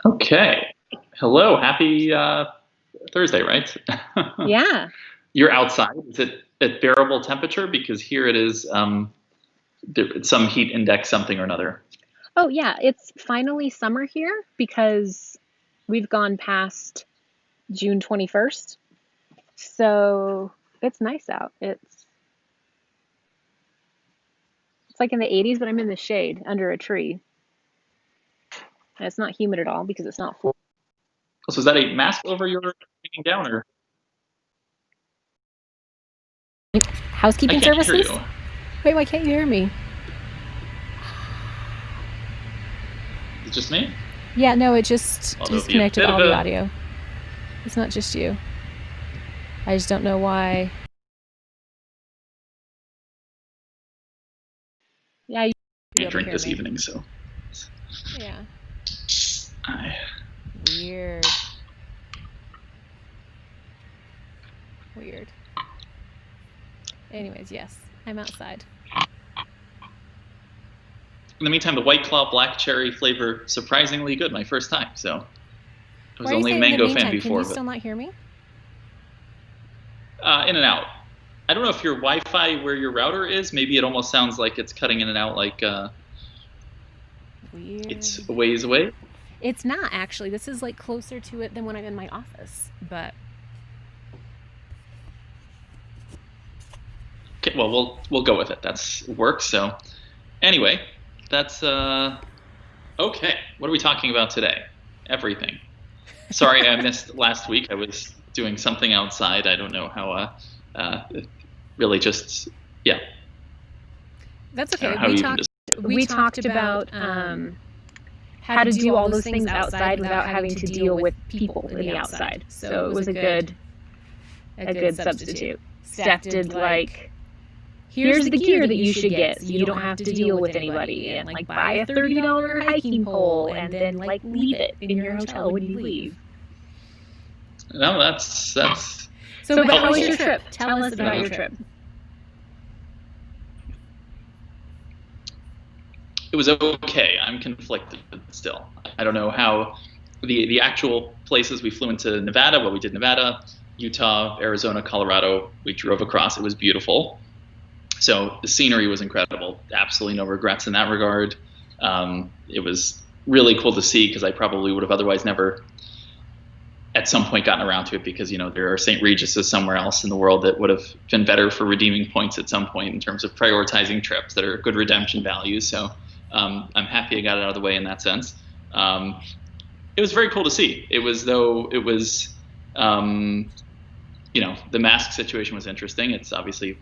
Okay. Hello. Happy Thursday, right? Yeah. You're outside. Is it at bearable temperature? Because here it is some heat index, something or another. Oh, yeah. It's finally summer here because we've gone past June 21st. So it's nice out. It's like in the 80s, but I'm in the shade under a tree. And it's not humid at all because it's not full. So is that a mask over your hanging down, or I Housekeeping can't hear services? you? Wait, why can't you hear me? Is it just me? Yeah, no, it just Well, there'll be a disconnected bit all of the a- audio. It's not just you. I just don't know why. Yeah. Be able to drink hear this me. evening, so Yeah. I Weird. Weird. Anyways, yes, I'm outside. in the meantime, the White Claw black cherry flavor surprisingly good. My first time, so I was Why are you only a saying in the mango fan meantime? Can before, you but still not hear me? in and out. I don't know if your Wi-Fi where your router is. Maybe it almost sounds like it's cutting in and out, like Weird. it's a ways away. It's not actually. This is like closer to it than when I'm in my office, but Okay, well, we'll go with it. That's works. So, anyway, that's okay. What are we talking about today? Everything. Sorry, I missed last week. I was doing something outside. I don't know how. Really, just yeah. that's I don't okay. know how you even We talked about how to do all those things outside without having to deal with people in the outside. So it was a good substitute. Steph did like, here's the gear that you should get so you don't have to deal with anybody, and like buy a $30 hiking pole and then like leave it in your hotel when you leave. No, that's So, But how was helpful. your trip? Tell us about your trip. It was okay. I'm conflicted still. I don't know how the actual places we flew into Nevada. Well, we did Nevada, Utah, Arizona, Colorado. We drove across. It was beautiful. So the scenery was incredible. Absolutely no regrets in that regard. It was really cool to see because I probably would have otherwise never at some point gotten around to it, because there are St. Regis's somewhere else in the world that would have been better for redeeming points at some point in terms of prioritizing trips that are good redemption values. So I'm happy I got it out of the way in that sense. It was very cool to see. It was the mask situation was interesting. It's obviously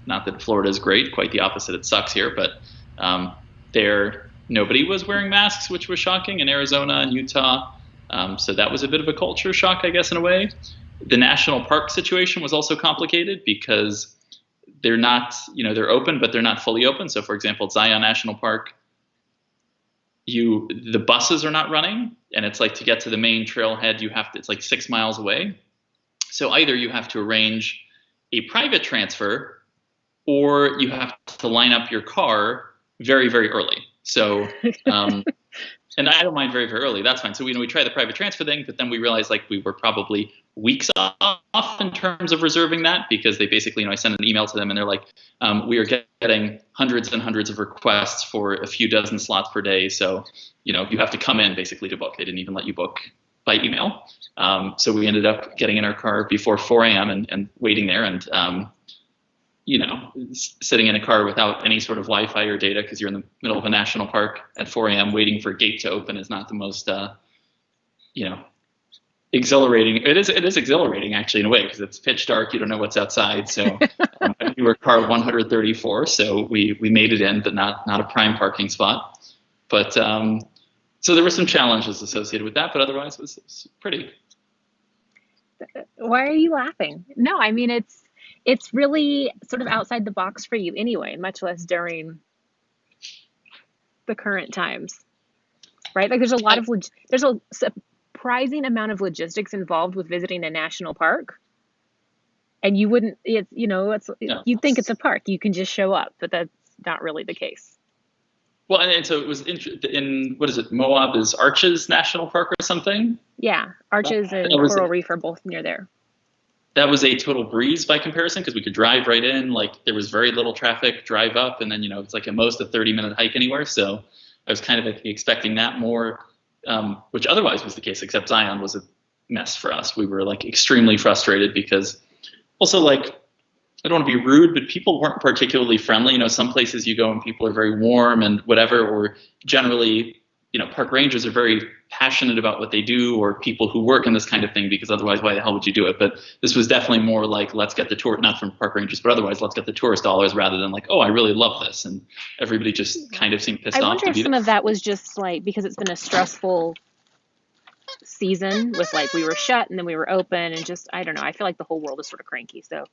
not that Florida is great, quite the opposite. It sucks here, but there nobody was wearing masks, which was shocking in Arizona and Utah. So that was a bit of a culture shock, I guess, in a way. The national park situation was also complicated because they're not, they're open, but they're not fully open. So, for example, Zion National Park, the buses are not running, and it's like to get to the main trailhead, it's like 6 miles away. So either you have to arrange a private transfer, or you have to line up your car very, very early. So, and I don't mind very, very early. That's fine. So we tried the private transfer thing, but then we realized like we were probably weeks off in terms of reserving that, because they basically, I sent an email to them and they're like, we are getting hundreds and hundreds of requests for a few dozen slots per day. So, you have to come in basically to book. They didn't even let you book by email. So we ended up getting in our car before 4 a.m. and waiting there, and sitting in a car without any sort of Wi-Fi or data because you're in the middle of a national park at 4 a.m. waiting for a gate to open is not the most, exhilarating. It is exhilarating actually in a way, because it's pitch dark. You don't know what's outside. So we were car 134, so we made it in, but not a prime parking spot. But so there were some challenges associated with that, but otherwise it was pretty. Why are you laughing? No, I mean it's really sort of outside the box for you anyway, much less during the current times, right? Like there's a surprising amount of logistics involved with visiting a national park, and you wouldn't, you'd think it's a park, you can just show up, but that's not really the case. Well, and so it was in what is it? Moab is Arches National Park or something. Yeah, Arches and That was Coral Reef are both near there. that was a total breeze by comparison because we could drive right in. Like there was very little traffic, drive up, and then it's like at most a 30-minute hike anywhere. So I was kind of expecting that more, which otherwise was the case. Except Zion was a mess for us. We were like extremely frustrated because also like I don't want to be rude, but people weren't particularly friendly. Some places you go and people are very warm and whatever, or generally, park rangers are very passionate about what they do, or people who work in this kind of thing, because otherwise, why the hell would you do it? But this was definitely more like, let's get the tour, not from park rangers, but otherwise, let's get the tourist dollars rather than like, oh, I really love this. And everybody just kind of seemed pissed I off wonder to if be some there. of that was just like because it's been a stressful season with like we were shut and then we were open and just I don't know. I feel like the whole world is sort of cranky. So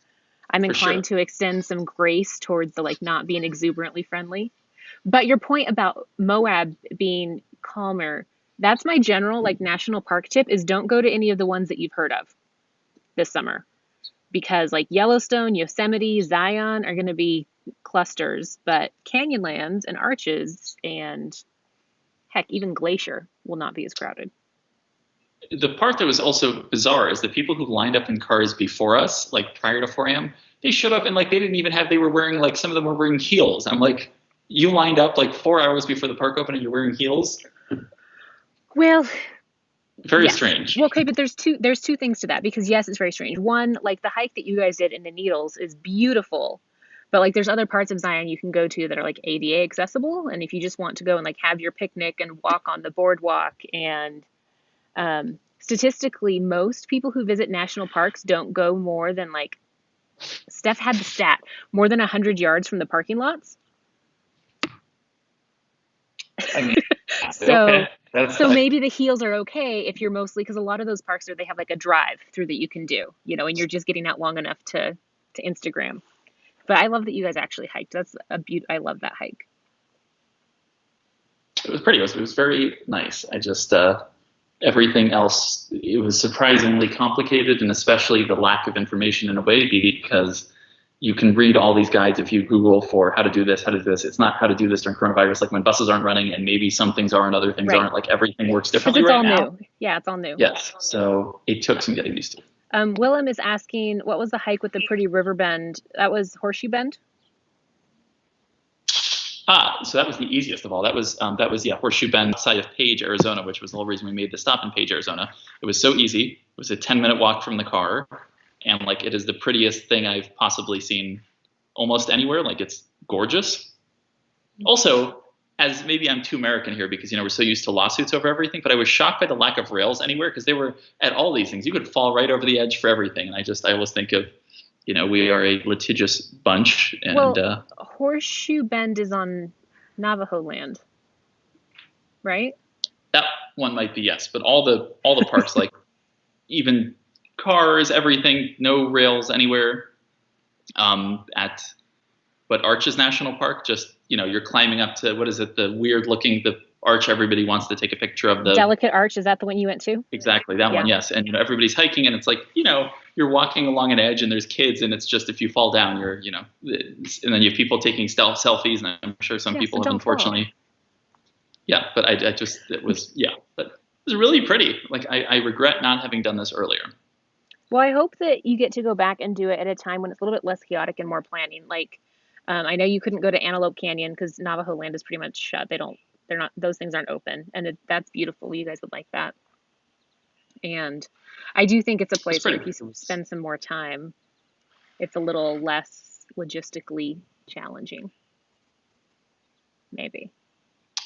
I'm For sure. inclined to extend some grace towards the like not being exuberantly friendly. But your point about Moab being calmer, that's my general like national park tip is don't go to any of the ones that you've heard of this summer because like Yellowstone, Yosemite, Zion are going to be clusters, but Canyonlands and Arches and heck, even Glacier will not be as crowded. The part that was also bizarre is the people who lined up in cars before us, like prior to 4 a.m., they showed up and like they didn't even have, they were wearing like, some of them were wearing heels. I'm like, you lined up like 4 hours before the park opened and you're wearing heels? Well, Very yes. strange. Well, okay, but there's two things to that because yes, it's very strange. One, like the hike that you guys did in the Needles is beautiful, but like there's other parts of Zion you can go to that are like ADA accessible, and if you just want to go and like have your picnic and walk on the boardwalk and statistically, most people who visit national parks don't go more than like Steph had the stat more than 100 yards from the parking lots. I mean, So, okay. so maybe the heels are okay if you're mostly because a lot of those parks they have like a drive through that you can do, and you're just getting out long enough to Instagram. But I love that you guys actually hiked. That's a I love that hike. It was pretty. It was very nice. I just everything else, it was surprisingly complicated, and especially the lack of information in a way because you can read all these guides if you Google for how to do this, how to do this. It's not how to do this during coronavirus, like when buses aren't running and maybe some things are and other things Right. aren't. Like everything works Because differently it's right all now. new. Yeah, it's all new. Yes. So it took some getting used to. Willem is asking, what was the hike with the pretty river bend? That was Horseshoe Bend? So that was the easiest of all. That was Horseshoe Bend outside of Page, Arizona, which was the whole reason we made the stop in Page, Arizona. It was so easy. It was a 10-minute walk from the car, and like it is the prettiest thing I've possibly seen almost anywhere. Like it's gorgeous. Also, as maybe I'm too American here because we're so used to lawsuits over everything, but I was shocked by the lack of rails anywhere because they were at all these things. You could fall right over the edge for everything, and I always think of we are a litigious bunch. And well, Horseshoe Bend is on Navajo land, right? that one might be, yes, but all the parks, like even cars, everything, no rails anywhere. At Arches National Park, just you're climbing up to, what is it, the weird looking, the arch everybody wants to take a picture of, the Delicate Arch, is that the one you went to? Exactly, that one, yes. And everybody's hiking, and it's like you're walking along an edge, and there's kids, and it's just if you fall down, you're and then you have people taking selfies, and I'm sure some people have unfortunately. Yeah, but it was but it was really pretty. Like I regret not having done this earlier. Well, I hope that you get to go back and do it at a time when it's a little bit less chaotic and more planning. Like, I know you couldn't go to Antelope Canyon because Navajo land is pretty much shut. They're not, those things aren't open, and that's beautiful. You guys would like that. And I do think it's a place where if you spend some more time, it's a little less logistically challenging. Maybe.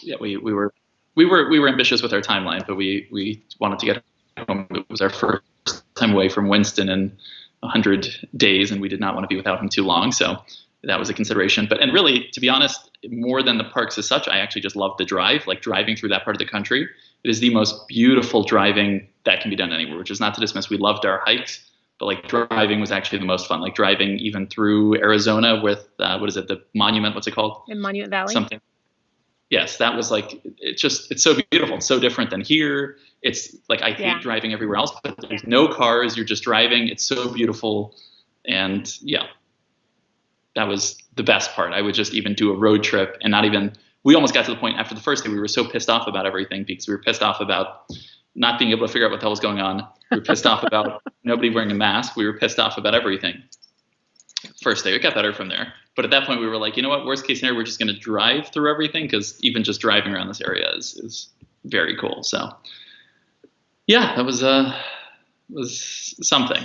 Yeah, we were ambitious with our timeline, but we wanted to get home. It was our first time away from Winston in 100 days, and we did not want to be without him too long. So that was a consideration. And really, to be honest, more than the parks as such, I actually just love the drive, like driving through that part of the country. It is the most beautiful driving that can be done anywhere, which is not to dismiss. We loved our hikes, but like driving was actually the most fun. Like driving even through Arizona with, what is it, the Monument, what's it called? In Monument Valley? Something. Yes, that was like, it's so beautiful. It's so different than here. It's like, I hate driving everywhere else, but there's no cars. You're just driving. It's so beautiful. And yeah, that was the best part. I would just even do a road trip and not even we almost got to the point after the first day, we were so pissed off about everything because we were pissed off about not being able to figure out what the hell was going on. We were pissed off about nobody wearing a mask. We were pissed off about everything. First day, it got better from there. But at that point, we were like, you know what? Worst case scenario, we're just going to drive through everything because even just driving around this area is very cool. So, yeah, that was something.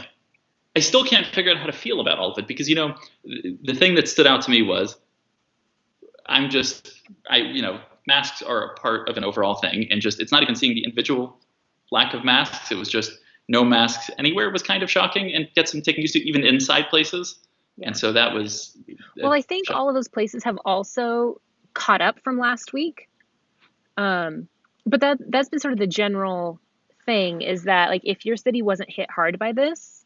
I still can't figure out how to feel about all of it because, the thing that stood out to me was masks are a part of an overall thing, and just it's not even seeing the individual lack of masks. It was just no masks anywhere was kind of shocking and gets some taking used to, even inside places. Yeah. And so that was. Well, I think all of those places have also caught up from last week. But that's been sort of the general thing, is that like if your city wasn't hit hard by this,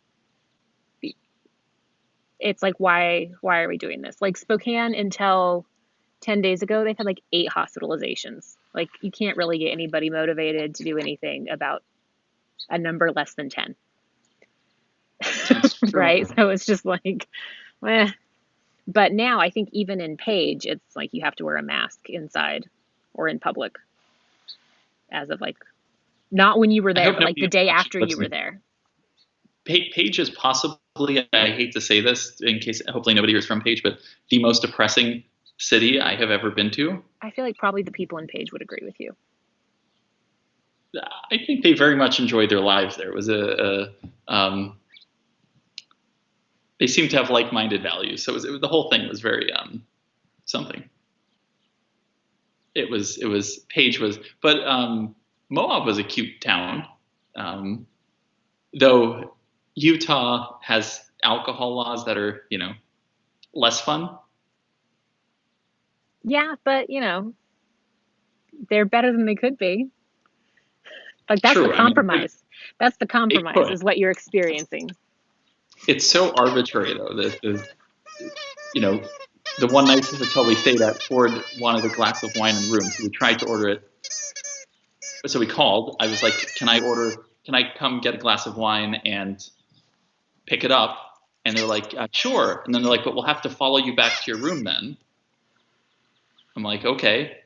it's like why are we doing this? Like Spokane, until 10 days ago, they've had like 8 hospitalizations. Like you can't really get anybody motivated to do anything about a number less than 10. Right? So it's just like, eh. But now I think even in Page, it's like you have to wear a mask inside or in public as of like, not when you were there, but like the day after you were there. Page is possibly, I hate to say this in case hopefully nobody here is from Page, but the most depressing city I have ever been to. I feel like probably the people in Page would agree with you. I think they very much enjoyed their lives there. It was they seemed to have like-minded values. So the whole thing was very something. Page was, but Moab was a cute town. Though Utah has alcohol laws that are, less fun. Yeah, but they're better than they could be. Like that's True. The compromise. That's the compromise is what you're experiencing. It's so arbitrary though. The one night hotel we stayed at, Ford wanted a glass of wine in the room, so we tried to order it. So we called. I was like, "Can I come get a glass of wine and pick it up?" And they're like, "Sure." And then they're like, "But we'll have to follow you back to your room then." I'm like, okay.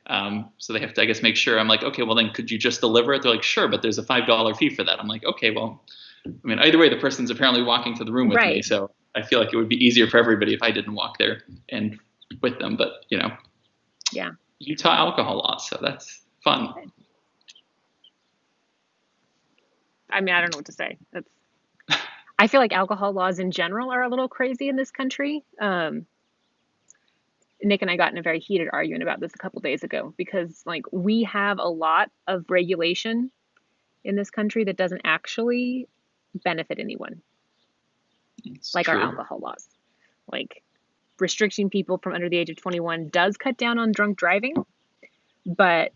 So they have to, I guess, make sure. I'm like, okay, well then could you just deliver it? They're like, sure, but there's a $5 fee for that. I'm like, okay, well, I mean, either way, the person's apparently walking to the room with me. So I feel like it would be easier for everybody if I didn't walk there and with them. But, yeah, Utah alcohol laws. So that's fun. I mean, I don't know what to say. I feel like alcohol laws in general are a little crazy in this country. Nick and I got in a very heated argument about this a couple days ago because like we have a lot of regulation in this country that doesn't actually benefit anyone. It's like true. Our alcohol laws, like restricting people from under the age of 21 does cut down on drunk driving, but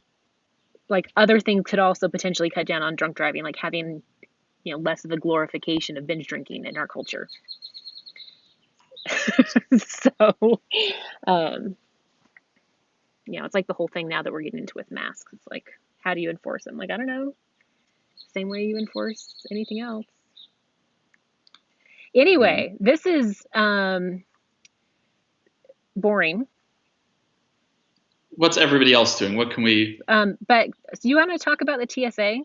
like other things could also potentially cut down on drunk driving, like having, less of a glorification of binge drinking in our culture. So, it's like the whole thing now that we're getting into with masks. It's like, how do you enforce them? Like, I don't know. Same way you enforce anything else. Anyway, this is boring. What's everybody else doing? What can we? But so you want to talk about the TSA?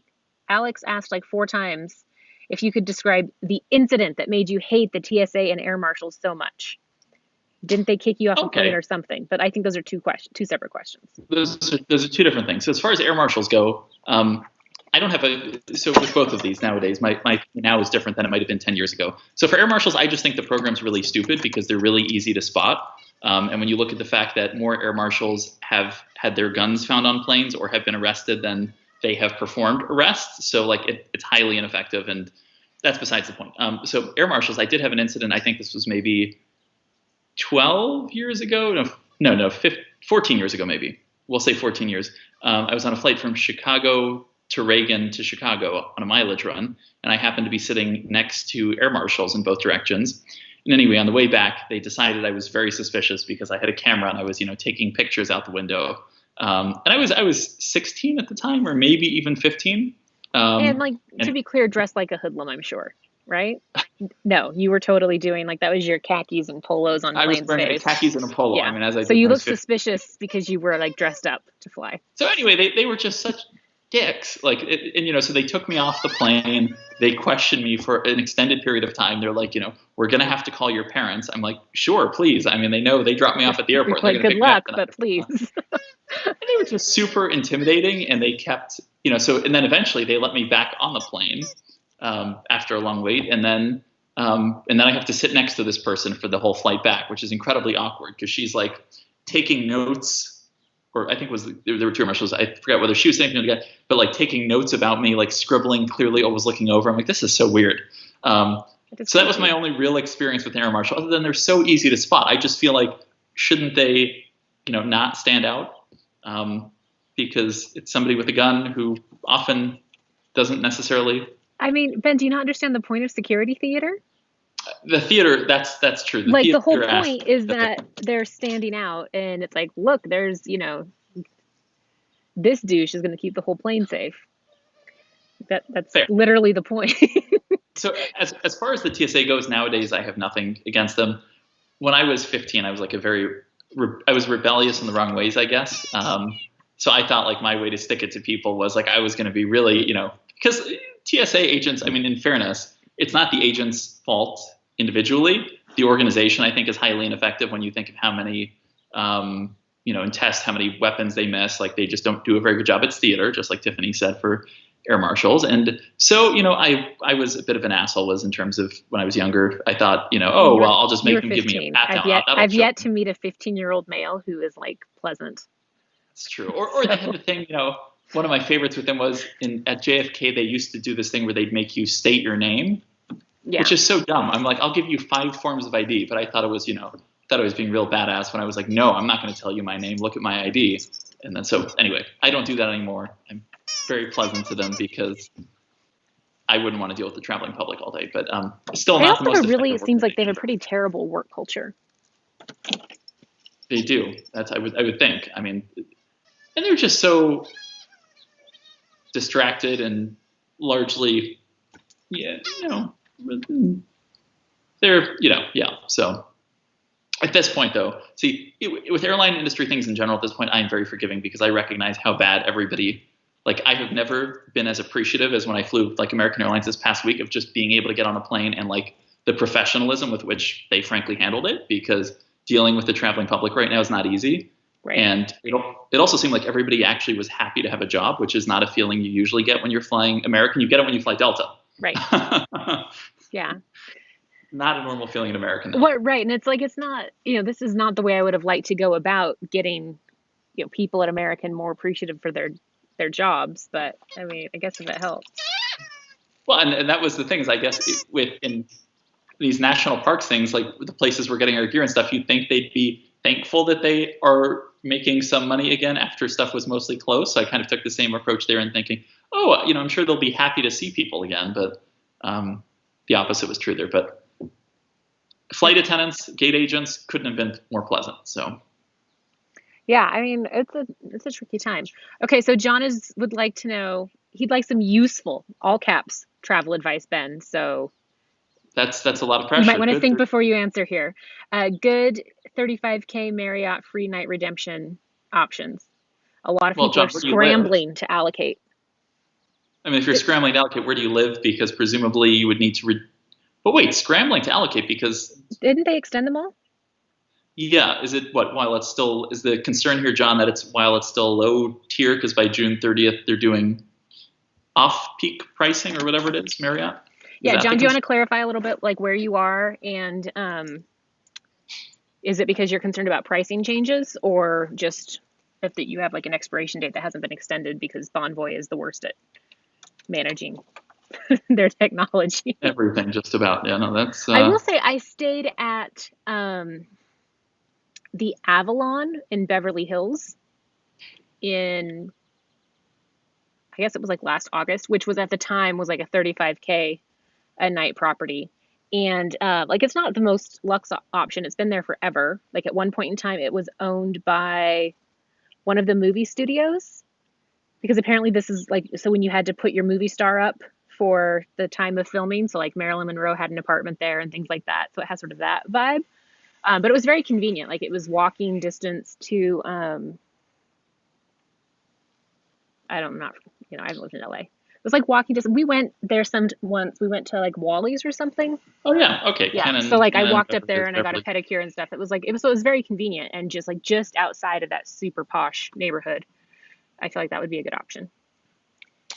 Alex asked like 4 times if you could describe the incident that made you hate the TSA and air marshals so much. Didn't they kick you off a plane or something? But I think those are two separate questions. Those are 2 different things. So as far as air marshals go, I don't have so with both of these nowadays, my now is different than it might have been 10 years ago. So for air marshals, I just think the program's really stupid because they're really easy to spot. And when you look at the fact that more air marshals have had their guns found on planes or have been arrested than they have performed arrests. So like it's highly ineffective, and that's besides the point. So air marshals, I did have an incident. I think this was maybe 12 years ago. No, 14 years ago, maybe. We'll say 14 years. I was on a flight from Chicago to Reagan to Chicago on a mileage run, and I happened to be sitting next to air marshals in both directions. And anyway, on the way back, they decided I was very suspicious because I had a camera and I was, taking pictures out the window. And I was 16 at the time, or maybe even 15. And to be clear, dressed like a hoodlum, I'm sure, right? No, you were totally doing like that was your khakis and polos on I was plain wearing space. khakis and a polo. I Yeah. mean, as I So did you when I look was 15. suspicious because you were like dressed up to fly. So anyway, they were just such dicks. Like, and so they took me off the plane. They questioned me for an extended period of time. They're like, we're gonna have to call your parents. I'm like, sure, please. I mean, they know they dropped me off at the airport. They're Like, gonna good pick me up. luck, but please. And they were just super intimidating, and they kept, so, and then eventually they let me back on the plane after a long wait, and then I have to sit next to this person for the whole flight back, which is incredibly awkward because she's like taking notes, or I think there were two marshals. I forgot whether she was saying anything, but like taking notes about me, like scribbling, clearly always looking over. I'm like, this is so weird. So that was my only real experience with Air Marshal. Other than they're so easy to spot. I just feel like, shouldn't they, not stand out? Because it's somebody with a gun who often doesn't necessarily. I mean, Ben, do you not understand the point of security theater? The theater, that's true. The whole point is that they're standing out, and it's like, look, there's, this douche is going to keep the whole plane safe. That's fair. Literally the point. So as far as the TSA goes nowadays, I have nothing against them. When I was 15, I was like I was rebellious in the wrong ways, I guess. So I thought like my way to stick it to people was like I was going to be really, because TSA agents, I mean, in fairness, it's not the agent's fault individually. The organization, I think, is highly ineffective when you think of how many, in tests, how many weapons they miss. Like they just don't do a very good job. It's theater, just like Tiffany said, for air marshals. And so, I was a bit of an asshole was in terms of when I was younger. I thought, I'll just make them give me a pat down. I've yet to meet a 15-year-old male who is like pleasant. That's true. Or they had the thing, one of my favorites with them was at JFK, they used to do this thing where they'd make you state your name, which is so dumb. I'm like, I'll give you 5 forms of ID, but I thought it was, being real badass when I was like, no, I'm not going to tell you my name. Look at my ID. And then, so anyway, I don't do that anymore. I'm very pleasant to them because I wouldn't want to deal with the traveling public all day, but still not the most effective. It seems like they have a pretty terrible work culture. They do. I would think. I mean, and they're just so distracted and largely, they're, So at this point, though, see, with airline industry things in general, at this point, I'm very forgiving because I recognize how bad everybody. Like, I have never been as appreciative as when I flew like American Airlines this past week of just being able to get on a plane and like the professionalism with which they frankly handled it, because dealing with the traveling public right now is not easy. Right. And it also seemed like everybody actually was happy to have a job, which is not a feeling you usually get when you're flying American. You get it when you fly Delta. Right. Yeah. Not a normal feeling in American. What, right. And it's like, it's not, this is not the way I would have liked to go about getting, people at American more appreciative for their jobs. But I mean, I guess if it helps. Well, and that was the thing is, I guess in these national parks things, like the places we're getting our gear and stuff, you'd think they'd be thankful that they are making some money again after stuff was mostly closed. So I kind of took the same approach there and thinking, I'm sure they'll be happy to see people again. But the opposite was true there. But flight attendants, gate agents couldn't have been more pleasant. So. Yeah, I mean, it's a tricky time. Okay, so John would like to know, he'd like some useful, all caps, travel advice, Ben. So that's a lot of pressure. You might want to think before you answer here. Good $35K Marriott free night redemption options. A lot of people are scrambling to allocate. I mean, if you're scrambling to allocate, where do you live? Because presumably you would need to. But wait, scrambling to allocate because. Didn't they extend them all? Yeah. Is it while it's still, is the concern here, John, that while it's still low tier because by June 30th they're doing off-peak pricing or whatever it is, Marriott? Yeah, John, do you want to clarify a little bit like where you are, and is it because you're concerned about pricing changes, or just that you have like an expiration date that hasn't been extended because Bonvoy is the worst at managing their technology? Everything, just about. Yeah, no, that's. I will say I stayed at the Avalon in Beverly Hills in, I guess it was like last August, which was at the time was like a $35K a night property. And like, it's not the most luxe option. It's been there forever. Like at one point in time, it was owned by one of the movie studios, because apparently this is like, so when you had to put your movie star up for the time of filming. So like Marilyn Monroe had an apartment there and things like that. So it has sort of that vibe. But it was very convenient. Like it was walking distance to, I don't know, I haven't lived in LA. It was like walking distance. We went there once. We went to like Wally's or something. Oh yeah, okay. Yeah. So like I walked up there and I got a pedicure and stuff. It was very convenient and just outside of that super posh neighborhood. I feel like that would be a good option.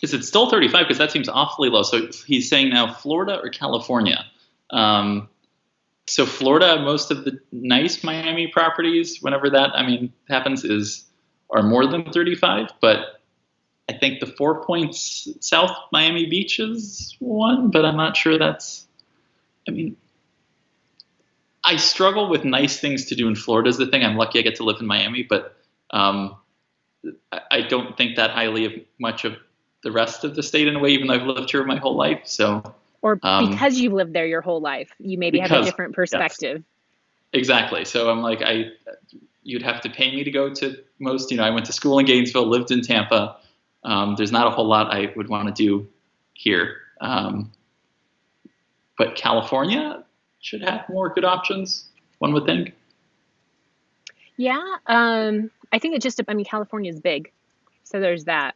Is it still 35? Because that seems awfully low. So he's saying now Florida or California. So Florida, most of the nice Miami properties, whenever that happens, are more than 35. But I think the 4 Points South Miami Beach is one, but I'm not sure that's. I struggle with nice things to do in Florida is the thing. I'm lucky I get to live in Miami, but I don't think that highly of much of the rest of the state in a way, even though I've lived here my whole life. So, or because you've lived there your whole life, you maybe have a different perspective. Yes, exactly. So I'm like, you'd have to pay me to go to most. I went to school in Gainesville, lived in Tampa. There's not a whole lot I would want to do here. But California should have more good options, one would think. Yeah, I think California is big, so there's that.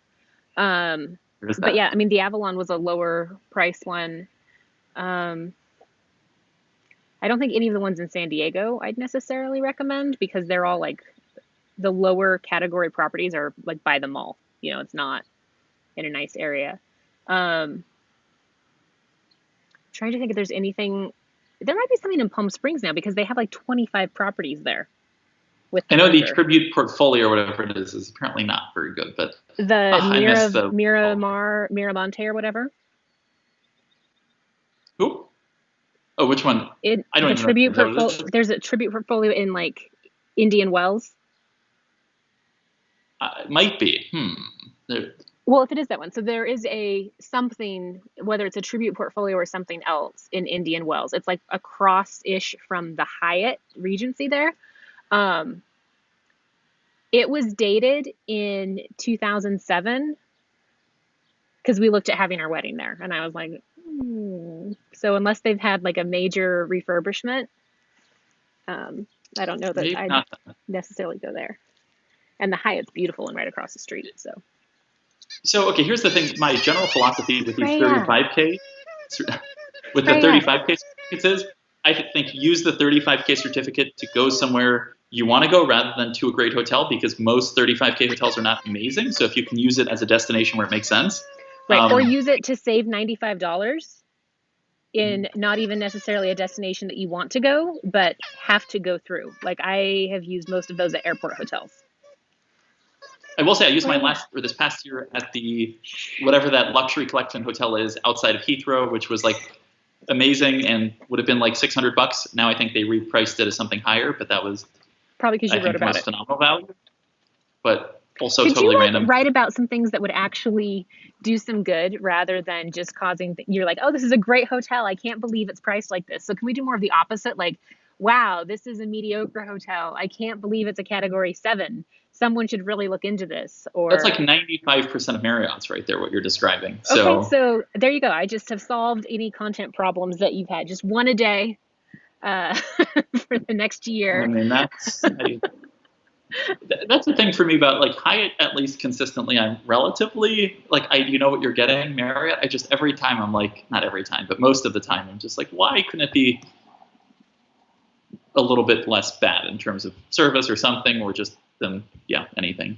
But yeah, the Avalon was a lower price one. I don't think any of the ones in San Diego I'd necessarily recommend because they're all like the lower category properties are like by the mall. It's not in a nice area. Trying to think if there's anything. There might be something in Palm Springs now because they have like 25 properties there. I know the Tribute portfolio or whatever it is apparently not very good, but the Miramonte or whatever. Who? Oh, which one? I don't even Tribute portfolio. There's a Tribute portfolio in like Indian Wells. It might be. Well, if it is that one, so there is something, whether it's a Tribute portfolio or something else in Indian Wells. It's like across-ish from the Hyatt Regency there. It was dated in 2007 because we looked at having our wedding there, and I was like, So unless they've had like a major refurbishment, I don't know that I'd necessarily go there. And the Hyatt's beautiful and right across the street. So okay, here's the thing. My general philosophy with these 35K, with the 35K certificates is, I think use the 35K certificate to go somewhere you want to go rather than to a great hotel, because most 35K hotels are not amazing. So if you can use it as a destination where it makes sense. Right, or use it to save $95 in not even necessarily a destination that you want to go, but have to go through. Like I have used most of those at airport hotels. I will say I used this past year at the whatever that luxury collection hotel is outside of Heathrow, which was like amazing and would have been like $600. Now I think they repriced it as something higher, but that was probably because you wrote about it. Phenomenal value, but also totally random. Could you write about some things that would actually do some good rather than just causing? You're like, oh, this is a great hotel. I can't believe it's priced like this. So can we do more of the opposite? Like, wow, this is a mediocre hotel. I can't believe it's a category 7. Someone should really look into this. Or that's like 95% of Marriott's right there, what you're describing. Okay, so there you go. I just have solved any content problems that you've had. Just one a day for the next year. That's the thing for me about like Hyatt, at least consistently, I'm relatively like, you know what you're getting. Marriott, I just every time I'm like, not every time, but most of the time I'm just like, why couldn't it be a little bit less bad in terms of service or something, or just anything.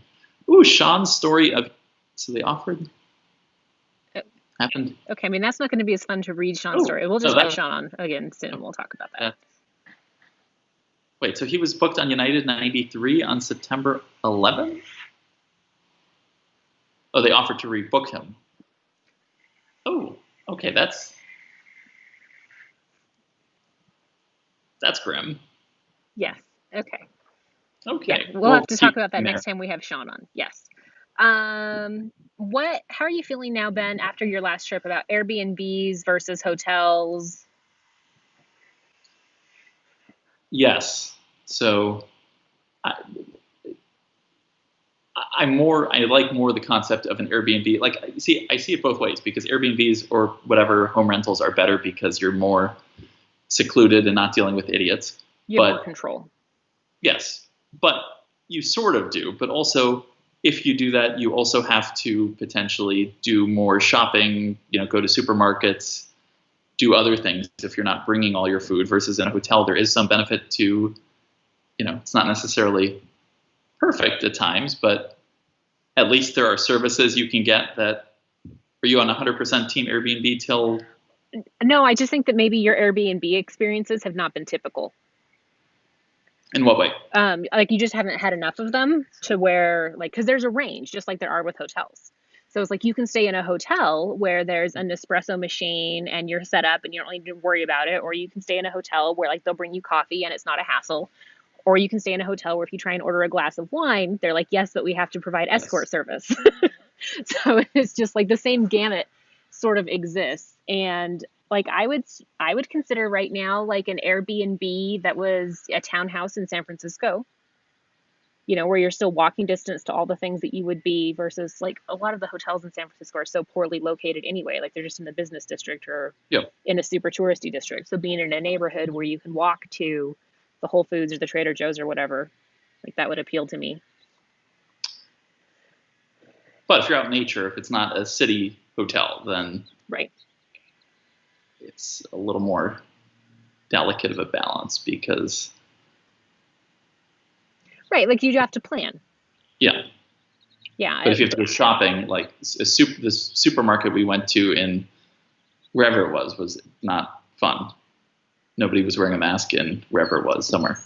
Ooh, Sean's story of, so they offered, happened. Okay, that's not going to be as fun to read Sean's story. We'll just have Sean again soon. We'll talk about that. Wait, so he was booked on United 93 on September 11th? Oh, they offered to rebook him. Oh, okay, that's grim. Yes, okay. Okay. Yeah, we'll have to talk about that next time we have Sean on. Yes. How are you feeling now, Ben, after your last trip about Airbnbs versus hotels? Yes. So I like more the concept of an Airbnb. Like, I see it both ways, because Airbnbs or whatever home rentals are better because you're more secluded and not dealing with idiots. You have more But control. yes, but you sort of do. But also, if you do that, you also have to potentially do more shopping, go to supermarkets, do other things if you're not bringing all your food, versus in a hotel, there is some benefit to, it's not necessarily perfect at times, but at least there are services you can get that. Are you on 100% team Airbnb till? No, I just think that maybe your Airbnb experiences have not been typical. In what way? Like you just haven't had enough of them to where, like, because there's a range, just like there are with hotels. So it's like you can stay in a hotel where there's an espresso machine and you're set up and you don't need to worry about it, or you can stay in a hotel where like they'll bring you coffee and it's not a hassle. Or you can stay in a hotel where if you try and order a glass of wine, they're like, yes, but we have to provide escort Yes. service. So it's just like the same gamut sort of exists. And like I would consider right now like an Airbnb that was a townhouse in San Francisco, where you're still walking distance to all the things that you would be, versus like a lot of the hotels in San Francisco are so poorly located anyway. Like they're just in the business district or Yep. in a super touristy district. So being in a neighborhood where you can walk to the Whole Foods or the Trader Joe's or whatever, like that would appeal to me. But if you're out in nature, if it's not a city hotel, then Right. it's a little more delicate of a balance, because Right. Like you have to plan. yeah. Yeah. But if you have to go shopping, like this supermarket we went to in wherever it was not fun. Nobody was wearing a mask in wherever it was, somewhere.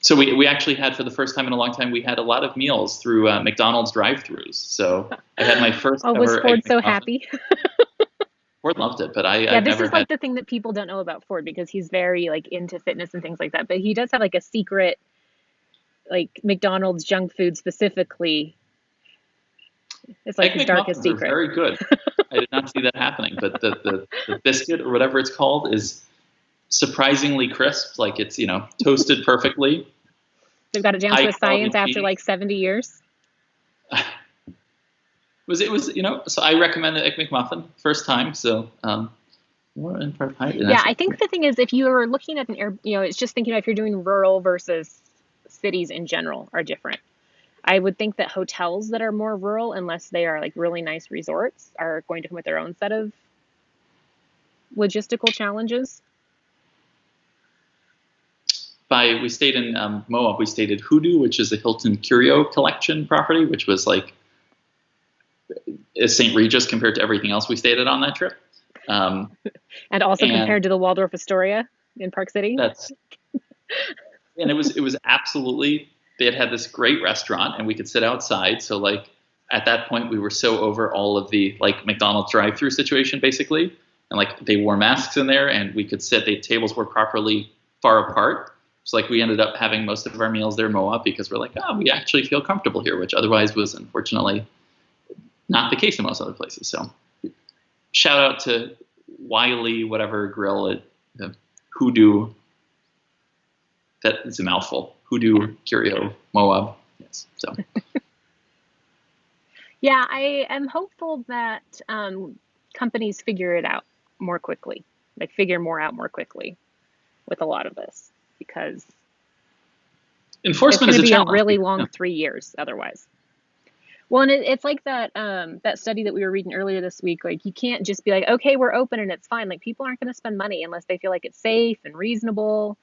So we actually had, for the first time in a long time, we had a lot of meals through McDonald's drive-thrus. So I had my first Oh, was ever Ford Egg so McMuffin. happy? Ford loved it, but Yeah, I've this never is like had. the thing that people don't know about Ford because he's very like into fitness and things like that. But he does have like a secret, like McDonald's junk food specifically. It's like Egg his darkest McMuffins are secret. very good. I did not see that happening, but the biscuit or whatever it's called is surprisingly crisp. Like it's toasted perfectly. They've got it down to High a science quality after cheese. like 70 years. So I recommend the Egg McMuffin first time. So more in part height, and Yeah, that's I think the thing is if you are looking at an air, it's just thinking about if you're doing rural versus cities in general are different. I would think that hotels that are more rural, unless they are like really nice resorts, are going to come with their own set of logistical challenges. we stayed in Moab. We stayed at Hoodoo, which is a Hilton Curio Collection property, which was like a St. Regis compared to everything else we stayed at on that trip. And also And compared to the Waldorf Astoria in Park City. that's and it was absolutely, they had this great restaurant and we could sit outside. So like at that point we were so over all of the like McDonald's drive-through situation basically, and like they wore masks in there and we could sit. The tables were properly far apart. So like we ended up having most of our meals there in Moab because we're like, oh, we actually feel comfortable here, which otherwise was unfortunately not the case in most other places. So shout out to Wiley, whatever grill at Hoodoo. That is a mouthful. Hoodoo, Curio, Moab. Yes. So Yeah, I am hopeful that companies figure it out more quickly, like figure more out more quickly with a lot of this, because it's enforcement going is to a be a challenge. really long 3 years otherwise. Well, and it's like that study that we were reading earlier this week. Like you can't just be like, okay, we're open and it's fine. Like people aren't going to spend money unless they feel like it's safe and reasonable,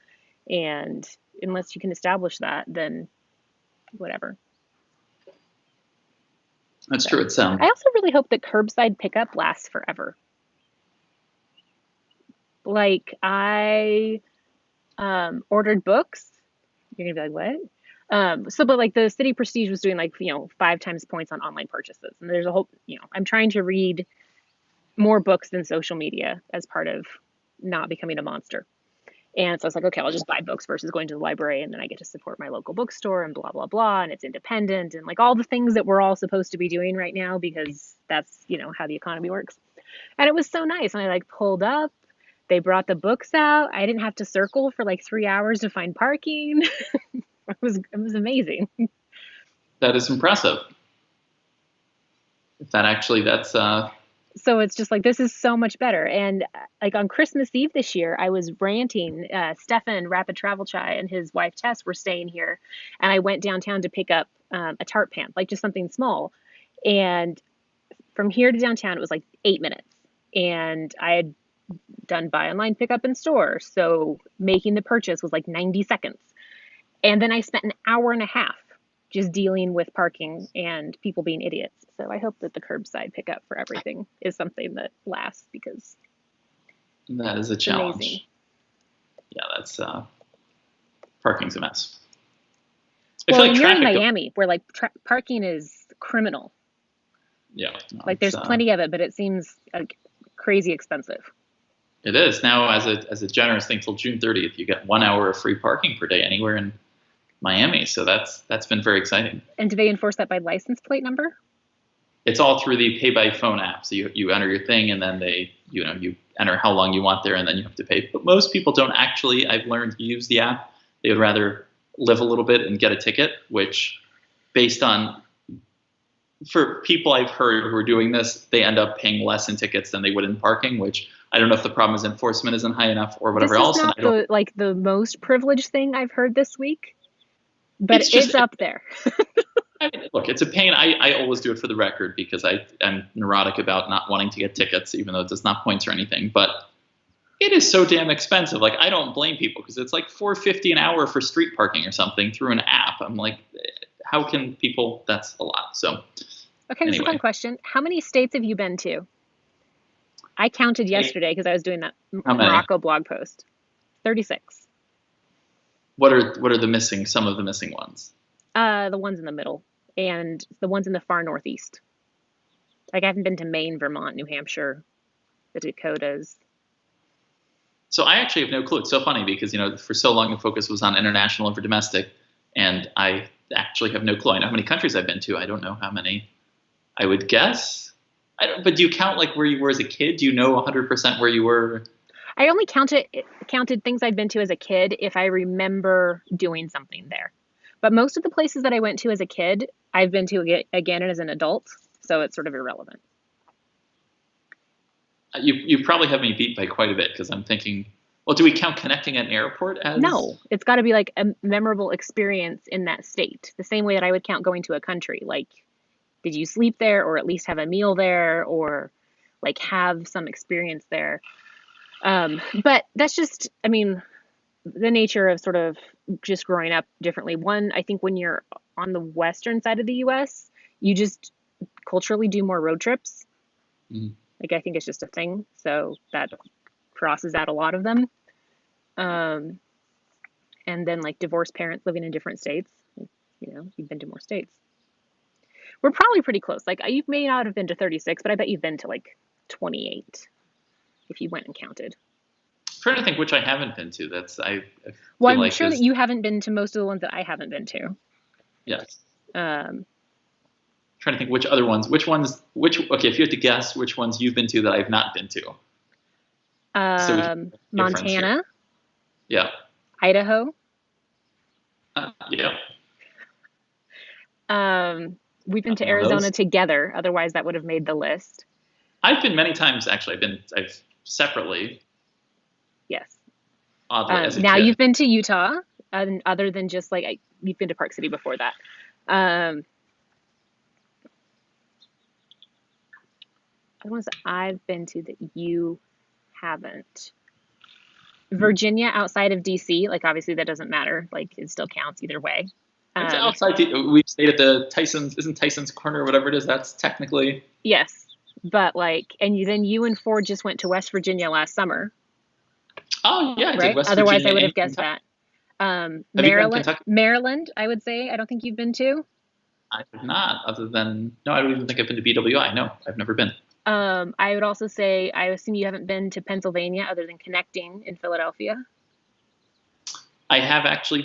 and unless you can establish that, then whatever. That's So true. It's I also really hope that curbside pickup lasts forever. Like I ordered books. You're gonna be like, what? But like the City Prestige was doing like 5 times points on online purchases, and there's a whole I'm trying to read more books than social media as part of not becoming a monster. And so I was like, okay, I'll just buy books versus going to the library, and then I get to support my local bookstore and blah blah blah, and it's independent and like all the things that we're all supposed to be doing right now because that's how the economy works. And it was so nice, and I like pulled up. They brought the books out. I didn't have to circle for like 3 hours to find parking. It was amazing. That is impressive. That's So it's just like, this is so much better. And like on Christmas Eve this year, I was ranting. Stefan, Rapid Travel Chai, and his wife Tess were staying here. And I went downtown to pick up a tart pan, like just something small. And from here to downtown, it was like 8 minutes. And I had done buy online, pick up in store. So making the purchase was like 90 seconds. And then I spent an hour and a half just dealing with parking and people being idiots. So I hope that the curbside pickup for everything is something that lasts, because that is a it's challenge. amazing. Yeah, that's parking's a mess. Well, and you're in Miami, where like parking is criminal. Yeah, no, like there's plenty of it, but it seems like crazy expensive. It is now, as a generous thing, till June 30th, you get 1 hour of free parking per day anywhere in Miami. So that's been very exciting. And do they enforce that by license plate number? It's all through the pay by phone app. So you enter your thing, and then you enter how long you want there, and then you have to pay. But most people don't actually, I've learned, use the app. They would rather live a little bit and get a ticket, which, based on, for people I've heard who are doing this, they end up paying less in tickets than they would in parking, which I don't know if the problem is enforcement isn't high enough or whatever else. This is not the most privileged thing I've heard this week, but it's up there. I mean, look, it's a pain. I always do it for the record because I'm neurotic about not wanting to get tickets, even though it does not points or anything. But it is so damn expensive. Like, I don't blame people, because it's like $4.50 an hour for street parking or something through an app. I'm like, how can people? That's a lot. So, okay, this is a fun question. How many states have you been to? I counted yesterday because I was doing that Morocco blog post. 36. What are some of the missing ones? The ones in the middle and the ones in the far northeast. Like, I haven't been to Maine, Vermont, New Hampshire, the Dakotas. So I actually have no clue. It's so funny because, for so long the focus was on international over domestic, and I actually have no clue. I know how many countries I've been to. I don't know how many. I would guess. But do you count like where you were as a kid? Do you know 100% where you were? I only counted things I'd been to as a kid if I remember doing something there. But most of the places that I went to as a kid, I've been to again as an adult, so it's sort of irrelevant. You probably have me beat by quite a bit, because I'm thinking, well, do we count connecting at an airport as? No, it's got to be like a memorable experience in that state. The same way that I would count going to a country. Like, did you sleep there, or at least have a meal there, or like have some experience there? But that's just, I mean, the nature of sort of just growing up differently. One, I think when you're on the western side of the US, you just culturally do more road trips. Mm-hmm. Like, I think it's just a thing. So that crosses out a lot of them. And then like divorced parents living in different states, you've been to more states. We're probably pretty close. Like, you may not have been to 36, but I bet you've been to like 28 if you went and counted. I'm trying to think which I haven't been to. Well, I'm sure that you haven't been to most of the ones that I haven't been to. Yes. Trying to think which other ones. Okay, if you had to guess which ones you've been to that I've not been to. Montana. Yeah. Idaho. Yeah. We've been to Arizona together. Otherwise, that would have made the list. I've been many times, actually. I've separately. Yes. Oddly, as a now kid. You've been to Utah, other than just like you've been to Park City before that. The ones that I've been to that you haven't. Virginia, outside of DC, like obviously that doesn't matter. Like, it still counts either way. It's outside. We stayed at the Tyson's. Isn't Tyson's Corner or whatever it is? That's technically. Yes, but like, and then you and Ford just went to West Virginia last summer. Oh yeah, I right. did West Otherwise, Virginia I would have guessed that. Maryland, I would say. I don't think you've been to. I have not. Other than I don't even think I've been to BWI. No, I've never been. I would also say, I assume you haven't been to Pennsylvania other than connecting in Philadelphia. I have actually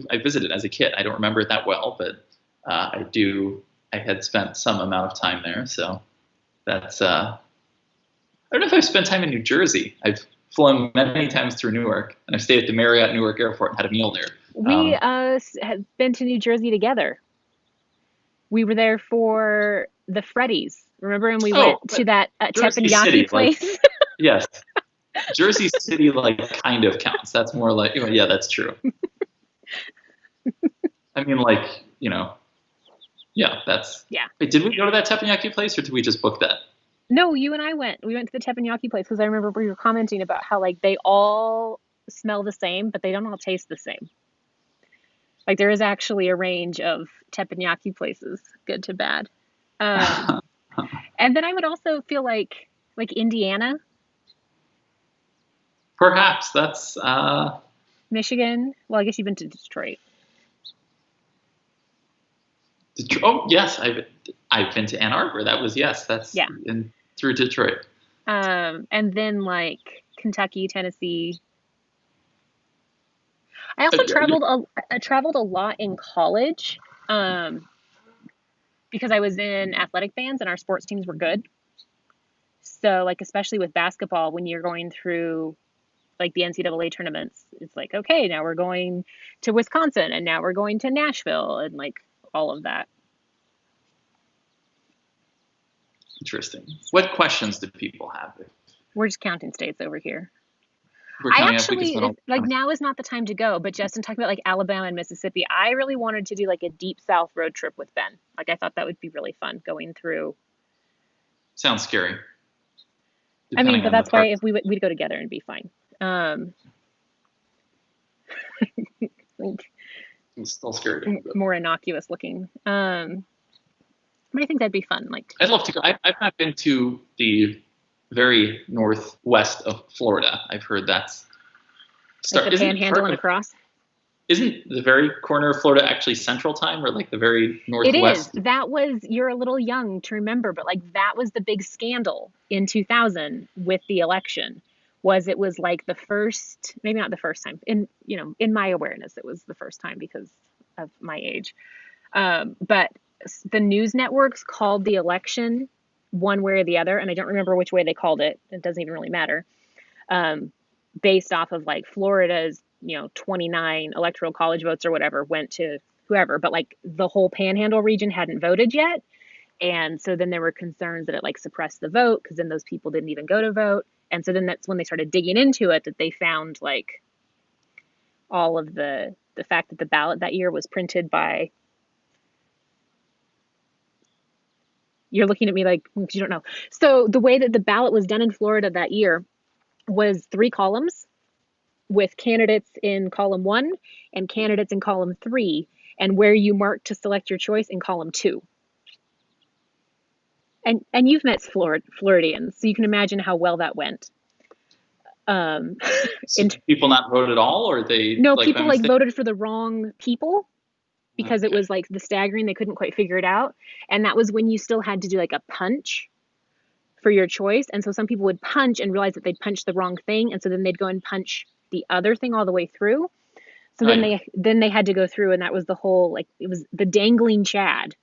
I visited as a kid. I don't remember it that well, but I had spent some amount of time there. So that's, I don't know if I've spent time in New Jersey. I've flown many times through Newark, and I've stayed at the Marriott Newark Airport and had a meal there. We have been to New Jersey together. We were there for the Freddy's. Remember, and we went Oh, to but that Jersey teppanyaki City, like, place. yes, Jersey City, like, kind of counts. That's more like, oh, yeah, that's true. I mean, like, yeah, that's. Yeah. Wait, did we go to that teppanyaki place, or did we just book that? No, you and I went. We went to the teppanyaki place because I remember we were commenting about how like they all smell the same, but they don't all taste the same. Like there is actually a range of teppanyaki places, good to bad. Um, and then I would also feel like Indiana, Perhaps that's. Michigan. Well, I guess you've been to Detroit. Oh, yes, I've been to Ann Arbor. That was, yes, that's Yeah. through Detroit. And then like Kentucky, Tennessee. I also traveled a lot in college, because I was in athletic bands and our sports teams were good. So like especially with basketball, when you're going through like the NCAA tournaments, it's like, okay, now we're going to Wisconsin and now we're going to Nashville and like all of that. Interesting. What questions do people have? We're just counting states over here. We're I counting up because actually we don't. like now is not the time to go, but Justin talked about like Alabama and Mississippi. I really wanted to do like a deep South road trip with Ben. Like I thought that would be really fun going through. Sounds scary. I mean, Depending but on the that's why part. if we'd go together and be fine. Like I'm still scared. But more innocuous looking. But I think that'd be fun. Like I'd love to go. I've not been to the very northwest of Florida. I've heard that's the Panhandle and across. Isn't the very corner of Florida actually Central Time, or like the very northwest? It is. That was, you're a little young to remember, but like that was the big scandal in 2000 with the election. It was like the first, maybe not the first time, in my awareness, it was the first time because of my age. But the news networks called the election one way or the other, and I don't remember which way they called it. It doesn't even really matter. Based off of like Florida's, 29 electoral college votes or whatever went to whoever, but like the whole Panhandle region hadn't voted yet. And so then there were concerns that it like suppressed the vote because then those people didn't even go to vote. And so then that's when they started digging into it, that they found like all of the fact that the ballot that year was printed by. You're looking at me like you don't know. So the way that the ballot was done in Florida that year was 3 columns with candidates in column 1 and candidates in column 3, and where you mark to select your choice in column 2. And you've met Floridians, so you can imagine how well that went. So people not vote at all, or they no people like voted for the wrong people because Okay. it was like the staggering, they couldn't quite figure it out, and that was when you still had to do like a punch for your choice. And so some people would punch and realize that they'd punched the wrong thing, and so then they'd go and punch the other thing all the way through. So Right. then they had to go through, and that was the whole like it was the dangling Chad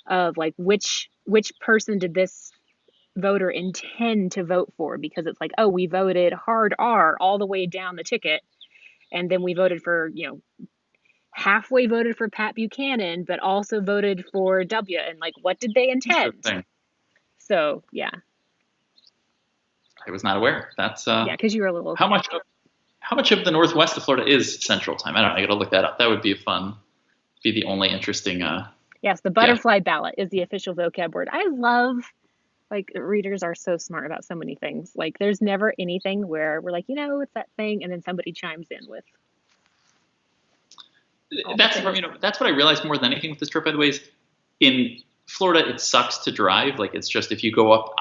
of like which person did this voter intend to vote for, because it's like, oh, we voted hard R all the way down the ticket, and then we voted for, halfway voted for Pat Buchanan, but also voted for W, and like what did they intend? Interesting. So yeah, I was not aware. That's yeah, because you were a little. how much of the northwest of Florida is Central Time? I don't know. I got to look that up. That would be be the only interesting. Yes, the butterfly ballot is the official vocab word. I love, like, readers are so smart about so many things. Like, there's never anything where we're like, it's that thing, and then somebody chimes in with. That's that's what I realized more than anything with this trip. By the way, is in Florida it sucks to drive. Like it's just if you go up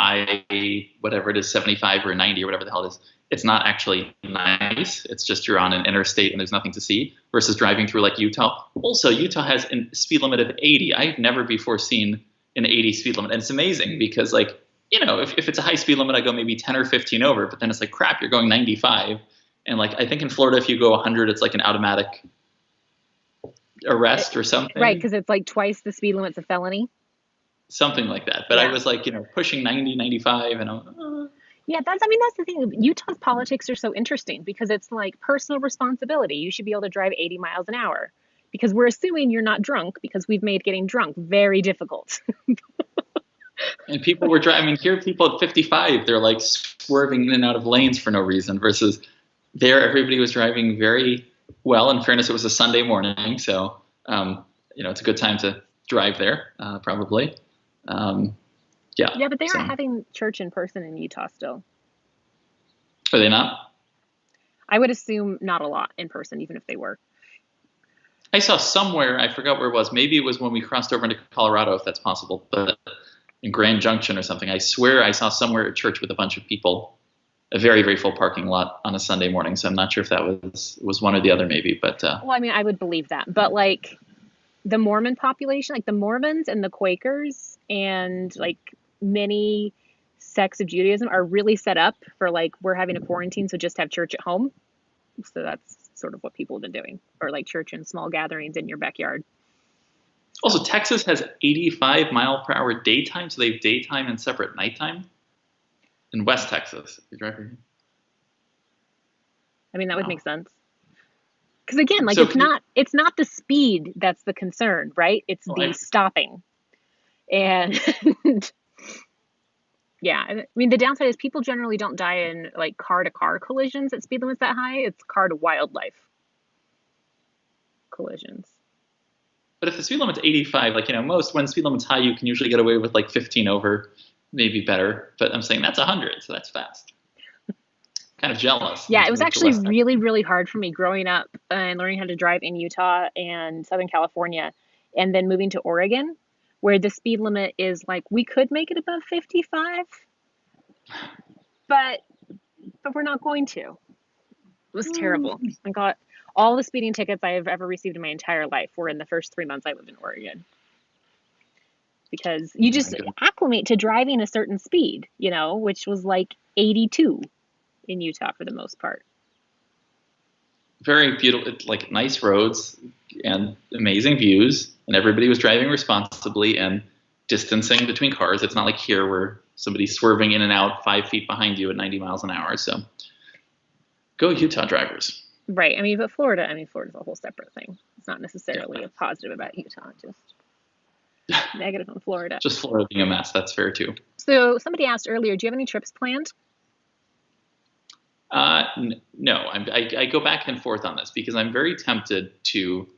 whatever it is 75 or 90 or whatever the hell it is, it's not actually nice. It's just you're on an interstate and there's nothing to see. Versus driving through like Utah. Also, Utah has a speed limit of 80. I've never before seen an 80 speed limit, and it's amazing because like if it's a high speed limit, I go maybe 10 or 15 over. But then it's like crap, you're going 95, and like I think in Florida if you go 100, it's like an automatic arrest or something. Right, because it's like twice the speed limit's a felony. Something like that. But Yeah. I was like, pushing 90, 95, and Yeah, that's the thing. Utah's politics are so interesting because it's like personal responsibility. You should be able to drive 80 miles an hour. because we're assuming you're not drunk because we've made getting drunk very difficult. And people were driving. I mean, here people at 55, they're like swerving in and out of lanes for no reason. Versus there, everybody was driving very well. In fairness, it was a Sunday morning, so it's a good time to drive there, probably. Yeah, but they aren't having church in person in Utah still. Are they not? I would assume not a lot in person, even if they were. I saw somewhere, I forgot where it was. Maybe it was when we crossed over into Colorado, if that's possible. But in Grand Junction or something, I swear I saw somewhere a church with a bunch of people, a very, very full parking lot on a Sunday morning. So I'm not sure if that was one or the other, maybe. But well, I mean, I would believe that. But like the Mormon population, like the Mormons and the Quakers and like many sects of Judaism are really set up for like, we're having a quarantine, so just have church at home. So that's sort of what people have been doing, or like church in small gatherings in your backyard. Also, Texas has 85-mile-per-hour daytime, so they have daytime and separate nighttime. In West Texas, if you're driving. I mean, that would make sense. Because again, like So it's not the speed that's the concern, right? It's the stopping. And yeah, I mean, the downside is people generally don't die in like car-to-car collisions at speed limits that high. It's car-to-wildlife collisions. But if the speed limit's 85, like, most when speed limit's high, you can usually get away with like 15 over, maybe better. But I'm saying that's 100, so that's fast. Kind of jealous. Yeah, it was actually really, really hard for me growing up and learning how to drive in Utah and Southern California, and then moving to Oregon, where the speed limit is like, we could make it above 55, but we're not going to. It was terrible. I got all the speeding tickets I have ever received in my entire life were in the first 3 months I lived in Oregon. Because you just acclimate to driving a certain speed, which was like 82 in Utah for the most part. Very beautiful, like nice roads and amazing views, and everybody was driving responsibly and distancing between cars. It's not like here where somebody's swerving in and out 5 feet behind you at 90 miles an hour. So go Utah drivers. Right. But Florida's a whole separate thing. It's not necessarily a positive about Utah, just negative on Florida. Just Florida being a mess. That's fair too. So somebody asked earlier, do you have any trips planned? No, I go back and forth on this because I'm very tempted to.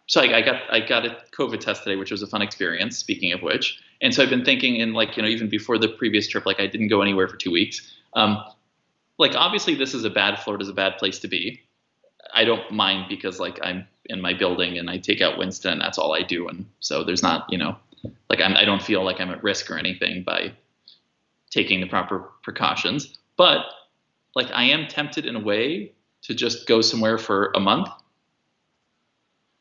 So I got a COVID test today, which was a fun experience. Speaking of which, and so I've been thinking, in even before the previous trip, like I didn't go anywhere for 2 weeks. Like obviously Florida's a bad place to be. I don't mind because like I'm in my building and I take out Winston and that's all I do, and so there's not like I don't feel like I'm at risk or anything by taking the proper precautions. But like I am tempted in a way to just go somewhere for a month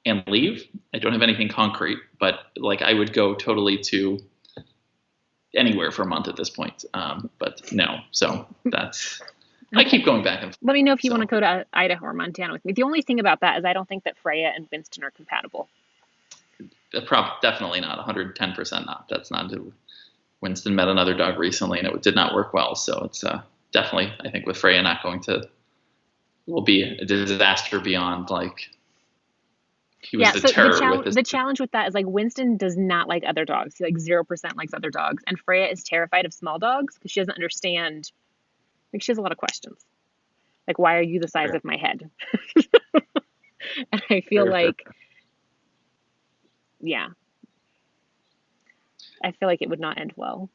and leave. I don't have anything concrete, but like I would go totally to anywhere for a month at this point. But no, so that's, I keep going back and forth. Let me know if you want to go to Idaho or Montana with me. The only thing about that is I don't think that Freya and Winston are compatible. Definitely not, 110% not. That's not. Winston met another dog recently and it did not work well. So it's definitely, I think with Freya not going to, will be a disaster beyond like, he was the terror with this. The challenge with that is like Winston does not like other dogs. He like 0% likes other dogs. And Freya is terrified of small dogs because she doesn't understand. Like she has a lot of questions. Like, why are you the size of my head? And I feel like, yeah, I feel like it would not end well.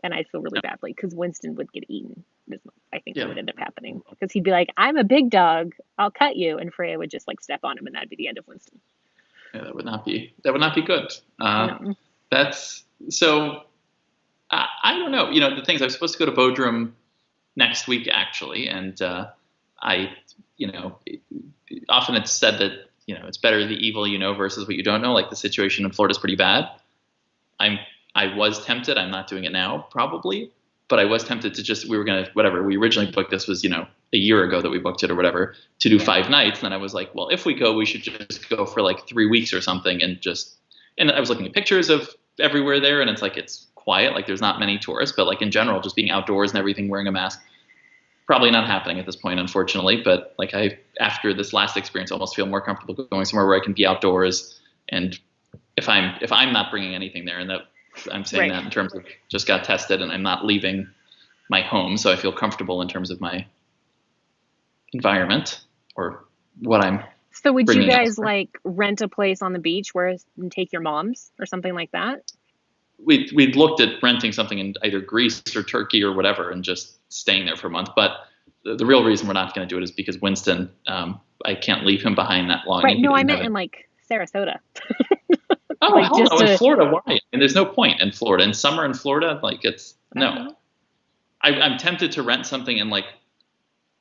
And I'd feel really badly because Winston would get eaten. I think that would end up happening because he'd be like, I'm a big dog, I'll cut you. And Freya would just like step on him and that'd be the end of Winston. Yeah, that would not be good. No. That's so, I don't know, the things I was supposed to go to Bodrum next week actually. And often it's said that, it's better the evil versus what you don't know. Like the situation in Florida is pretty bad. I was tempted. I'm not doing it now, probably, but I was tempted to we originally booked this was, a year ago that we booked it or whatever, to do 5 nights. And then I was like, well, if we go, we should just go for like 3 weeks or something. And I was looking at pictures of everywhere there. And it's like, it's quiet. Like there's not many tourists, but like in general, just being outdoors and everything, wearing a mask. probably not happening at this point, unfortunately. But like after this last experience, I almost feel more comfortable going somewhere where I can be outdoors. And if I'm not bringing anything there, and that I'm saying Right. that in terms of just got tested and I'm not leaving my home, so I feel comfortable in terms of my environment or what I'm So would you bringing guys elsewhere. like rent a place on the beach where and take your moms or something like that? We'd looked at renting something in either Greece or Turkey or whatever and just staying there for a month. But the real reason we're not going to do it is because Winston, I can't leave him behind that long. Right. And he No, I doesn't have meant it. in like Sarasota. Oh, Like hell just no, in to, Florida, why? And there's no point in Florida. In summer in Florida, like it's I don't no. know. I'm tempted to rent something in like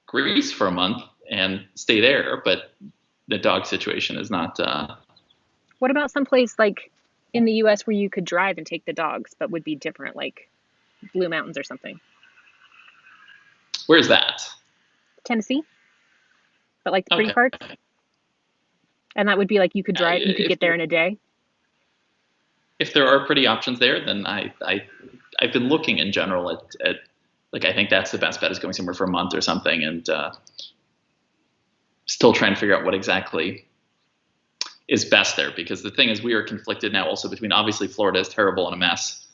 Greece for a month and stay there, but the dog situation is not. What about someplace like in the US where you could drive and take the dogs, but would be different, like Blue Mountains or something? Where's that? Tennessee, but like the pretty Okay. parts. And that would be like you could drive, you could If get there in a day. if there are pretty options there, then I've been looking in general at like I think that's the best bet is going somewhere for a month or something, and still trying to figure out what exactly is best there, because the thing is we are conflicted now also between obviously Florida is terrible and a mess,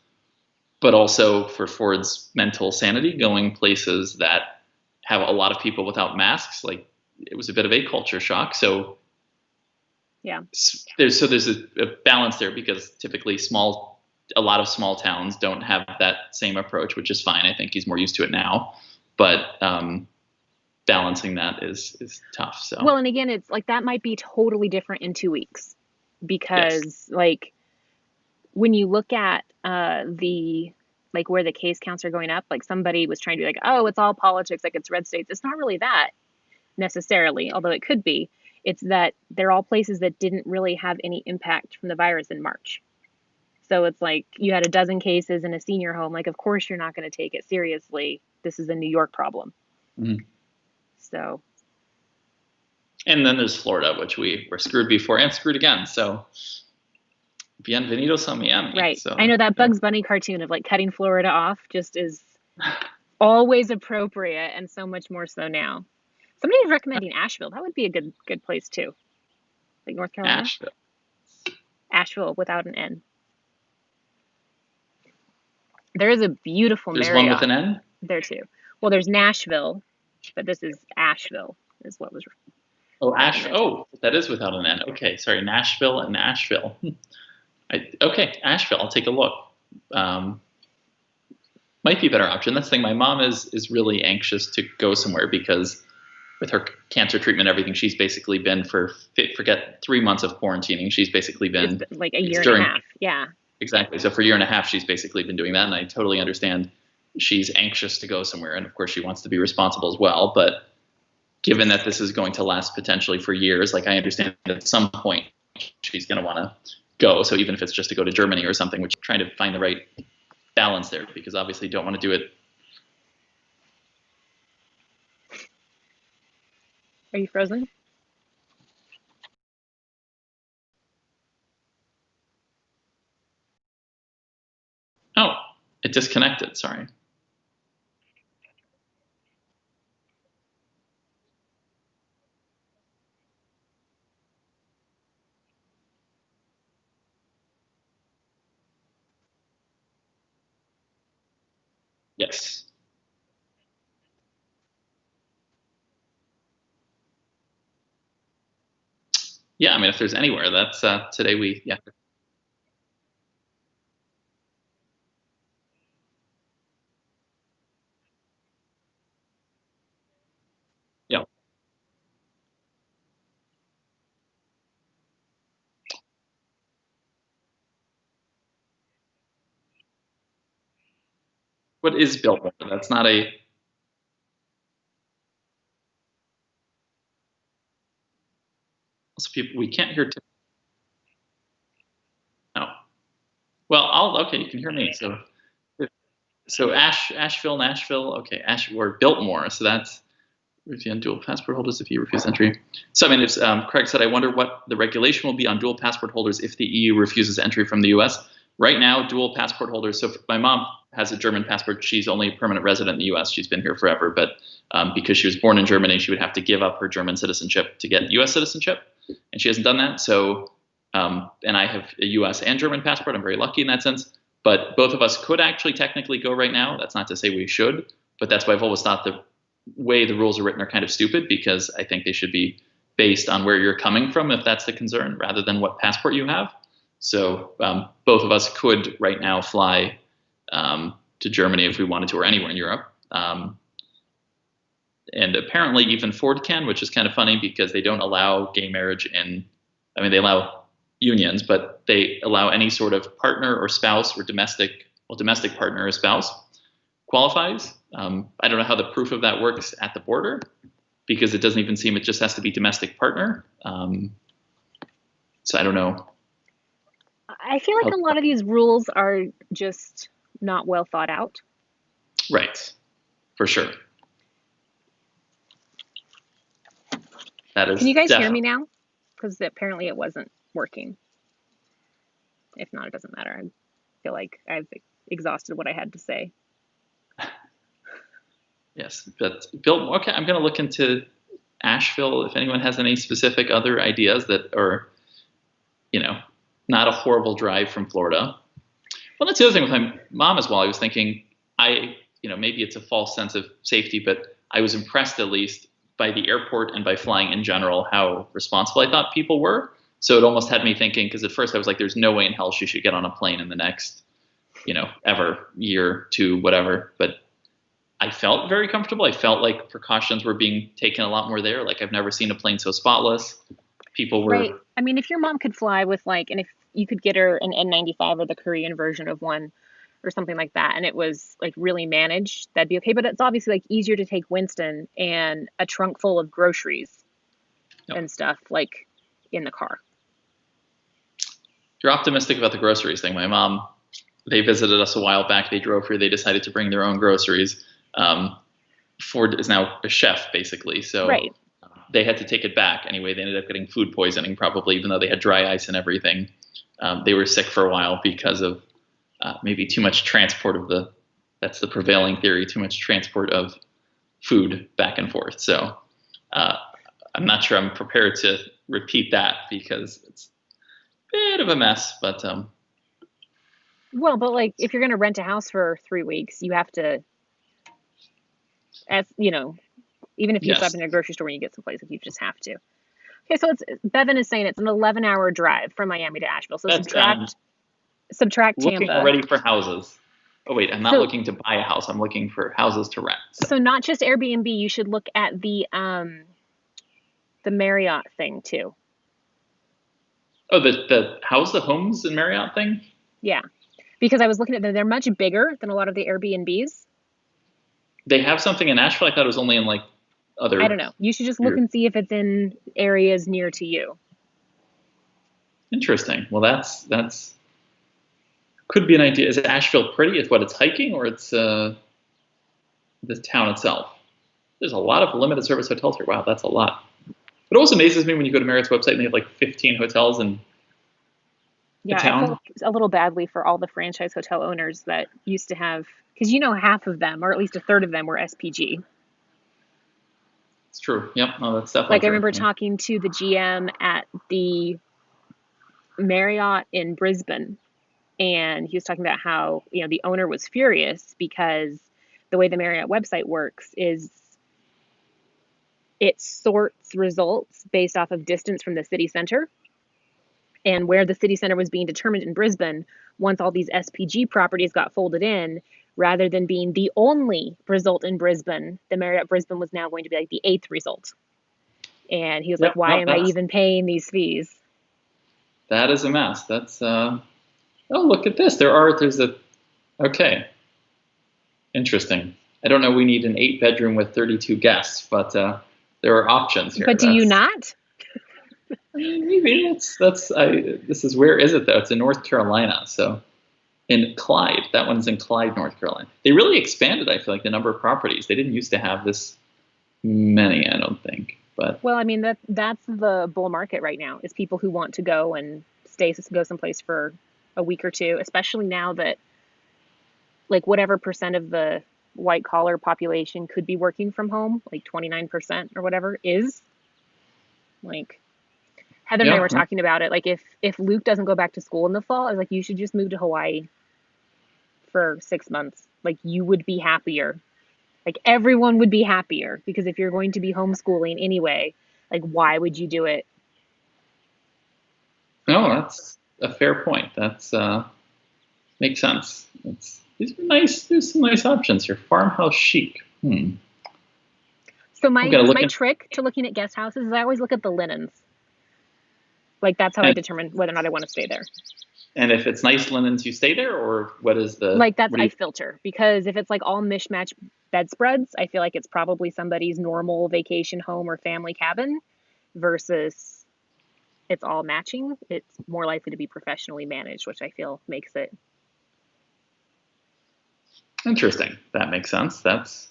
but also for Ford's mental sanity, going places that have a lot of people without masks, like it was a bit of a culture shock. So Yeah. there's a balance there, because typically a lot of small towns don't have that same approach, which is fine. I think he's more used to it now, but balancing that is tough. So Well, and again, it's like that might be totally different in 2 weeks yes, because like when you look at the like where the case counts are going up, like somebody was trying to be like, oh, it's all politics, like it's red states. It's not really that necessarily, although it could be. It's that they're all places that didn't really have any impact from the virus in March. So it's like you had a dozen cases in a senior home. Like, of course, you're not going to take it seriously. This is a New York problem. Mhm. So, And then there's Florida, which we were screwed before and screwed again. So bienvenidos a Miami. right. So I know that Bugs Bunny cartoon of like cutting Florida off just is always appropriate and so much more so now. Somebody's recommending Asheville. That would be a good place too. Like North Carolina. Asheville. Asheville without an N. There is a beautiful There's Marriott one with an N. there too. Well, there's Nashville, but this is Asheville is what was Oh, recommended. Oh, that is without an N. Okay, sorry, Nashville and Nashville. Okay, Asheville. I'll take a look. Might be a better option. That's the thing. My mom is really anxious to go somewhere because with her cancer treatment, everything, she's basically been forget 3 months of quarantining. She's basically It's been like a year and during a half. Yeah. exactly. So for a year and a half, she's basically been doing that, and I totally understand. She's anxious to go somewhere, and of course, she wants to be responsible as well. But given that this is going to last potentially for years, like I understand that at some point she's going to want to go. So even if it's just to go to Germany or something, which trying to find the right balance there, because obviously don't want to do it. Are you frozen? Oh, it disconnected. Sorry. Yes. Yeah, I mean, if there's anywhere, that's today yeah. Yeah. What is Biltmore? That's not a. Also, people we can't hear. No. Well, okay. You can hear me. So Asheville, Nashville. Okay, or Biltmore. So that's review on dual passport holders if you refuse entry. So I mean, if Craig said, I wonder what the regulation will be on dual passport holders if the EU refuses entry from the U.S. Right now, dual passport holders. So my mom has a German passport. She's only a permanent resident in the U.S. She's been here forever, but because she was born in Germany, she would have to give up her German citizenship to get U.S. citizenship, and she hasn't done that. So, and I have a U.S. and German passport. I'm very lucky in that sense. But both of us could actually technically go right now. That's not to say we should, but that's why I've always thought the way the rules are written are kind of stupid, because I think they should be based on where you're coming from, if that's the concern, rather than what passport you have. So both of us could right now fly to Germany if we wanted to, or anywhere in Europe. And apparently even Ford can, which is kind of funny because they don't allow gay marriage they allow unions, but they allow any sort of partner or spouse or domestic partner or spouse qualifies. I don't know how the proof of that works at the border, because it doesn't even seem, it just has to be domestic partner. So I don't know. I feel like a lot of these rules are just not well thought out. Right. For sure. That is. Can you guys hear definitely. me now? Because apparently it wasn't working. If not, it doesn't matter. I feel like I've exhausted what I had to say. Yes, but Bill, okay, I'm going to look into Asheville if anyone has any specific other ideas that are, not a horrible drive from Florida. Well, that's the other thing with my mom as well. I was thinking, maybe it's a false sense of safety, but I was impressed at least by the airport and by flying in general, how responsible I thought people were. So it almost had me thinking, because at first I was like, there's no way in hell she should get on a plane in the next, ever year, two, whatever. But I felt very comfortable. I felt like precautions were being taken a lot more there. Like I've never seen a plane so spotless. People were Right. I mean, if your mom could fly with and if you could get her an N95 or the Korean version of one or something like that, and it was really managed, that'd be okay. But it's obviously easier to take Winston and a trunk full of groceries and stuff in the car. You're optimistic about the groceries thing. My mom, they visited us a while back. They drove here. They decided to bring their own groceries. Ford is now a chef, basically. So right. They had to take it back. Anyway, they ended up getting food poisoning, probably, even though they had dry ice and everything. They were sick for a while because of maybe too much transport that's the prevailing theory, too much transport of food back and forth. So I'm not sure I'm prepared to repeat that because it's a bit of a mess, but well, but if you're going to rent a house for 3 weeks, you have to, even if you stop in a grocery store when you get someplace, if you just have to. Okay, so Bevan is saying it's an 11-hour drive from Miami to Asheville. So subtract Tampa. Looking already for houses. Oh wait, I'm not looking to buy a house. I'm looking for houses to rent. So not just Airbnb. You should look at the Marriott thing too. Oh, the homes and Marriott thing? Yeah, because I was looking at them. They're much bigger than a lot of the Airbnbs. They have something in Asheville. I thought it was only in other. I don't know. You should just look and see if it's in areas near to you. Interesting. Well, that's could be an idea. Is Asheville pretty? It's it's hiking, or it's the town itself? There's a lot of limited service hotels here. Wow, that's a lot. It also amazes me when you go to Marriott's website and they have 15 hotels in the town. I feel a little badly for all the franchise hotel owners that used to have, because half of them, or at least a third of them, were SPG. It's true. Yep. Oh, that's definitely true. I remember talking to the GM at the Marriott in Brisbane, and he was talking about how the owner was furious because the way the Marriott website works is it sorts results based off of distance from the city center, and where the city center was being determined in Brisbane. Once all these SPG properties got folded in, rather than being the only result in Brisbane, the Marriott Brisbane was now going to be the 8th result. And he was why am I even paying these fees? That is a mess. That's oh, look at this. Okay. Interesting. I don't know, we need an 8-bedroom with 32 guests, but there are options here. But do you not? Maybe this is, where is it though? It's in North Carolina. So in Clyde, that one's in Clyde, North Carolina. They really expanded, I feel like, the number of properties. They didn't used to have this many, I don't think. But well, I mean, that's the bull market right now, is people who want to go and go someplace for a week or two, especially now that like whatever percent of the white collar population could be working from home, like 29% or whatever is. Like Heather and I Yeah. were talking about it. Like if Luke doesn't go back to school in the fall, I was like, you should just move to Hawaii for 6 months. Like you would be happier. Like everyone would be happier because if you're going to be homeschooling anyway, like why would you do it No, here? that's a fair point. That's makes sense. These are nice. There's some nice options here. Farmhouse chic. So I'm my gonna look my in, trick to looking at guest houses is I always look at the linens. Like that's how I and determine whether or not I want to stay there. and if it's nice linens, you stay there, or Like that's what do I you? filter because if it's like all mishmash bedspreads, I feel like it's probably somebody's normal vacation home or family cabin versus it's all matching. It's more likely to be professionally managed, which I feel makes it. Interesting. That makes sense. That's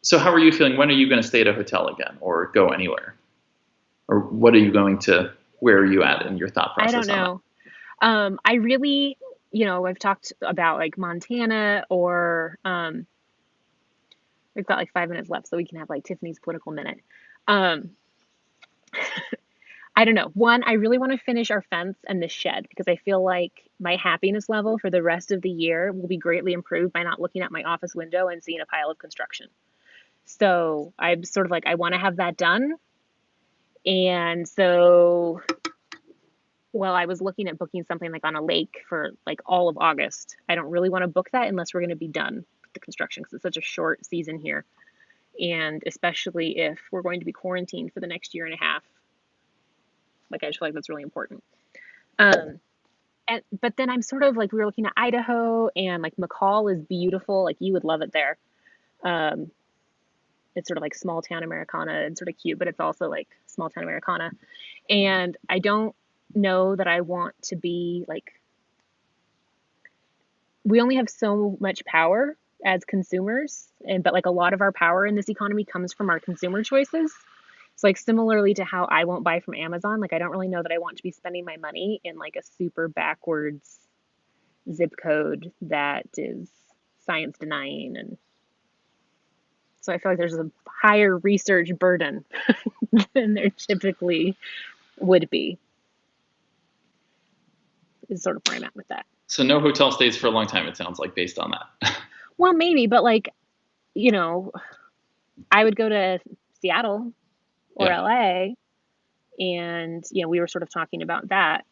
so. How are you feeling? When are you going to stay at a hotel again, or go anywhere, or what are you going to? Where are you at in your thought I don't process on that? know. I really, I've talked about like Montana or we've got like 5 minutes left, so we can have like Tiffany's political minute. Um, I don't know. One, I really want to finish our fence and the shed because I feel like my happiness level for the rest of the year will be greatly improved by not looking out my office window and seeing a pile of construction. So I'm sort of like, I want to have that done. And so, well, I was looking at booking something like on a lake for like all of August. I don't really want to book that unless we're going to be done with the construction because it's such a short season here. And especially if we're going to be quarantined for the next year and a half. Like, I just feel like that's really important. Um, but then I'm sort of like we were looking at Idaho and like McCall is beautiful. Like you would love it there. Um, it's sort of like small town Americana and sort of cute, but it's also like small town Americana. And I don't know that I want to be like we only have so much power as consumers, and but like a lot of our power in this economy comes from our consumer choices. So like similarly to how I won't buy from Amazon, like I don't really know that I want to be spending my money in like a super backwards zip code that is science denying and so I feel like there's a higher research burden than there typically would be is sort of where I'm at with that. So no hotel stays for a long time. It sounds like based on that. Well, maybe, but like, you know, I would go to Seattle or Yeah. LA and, we were sort of talking about that.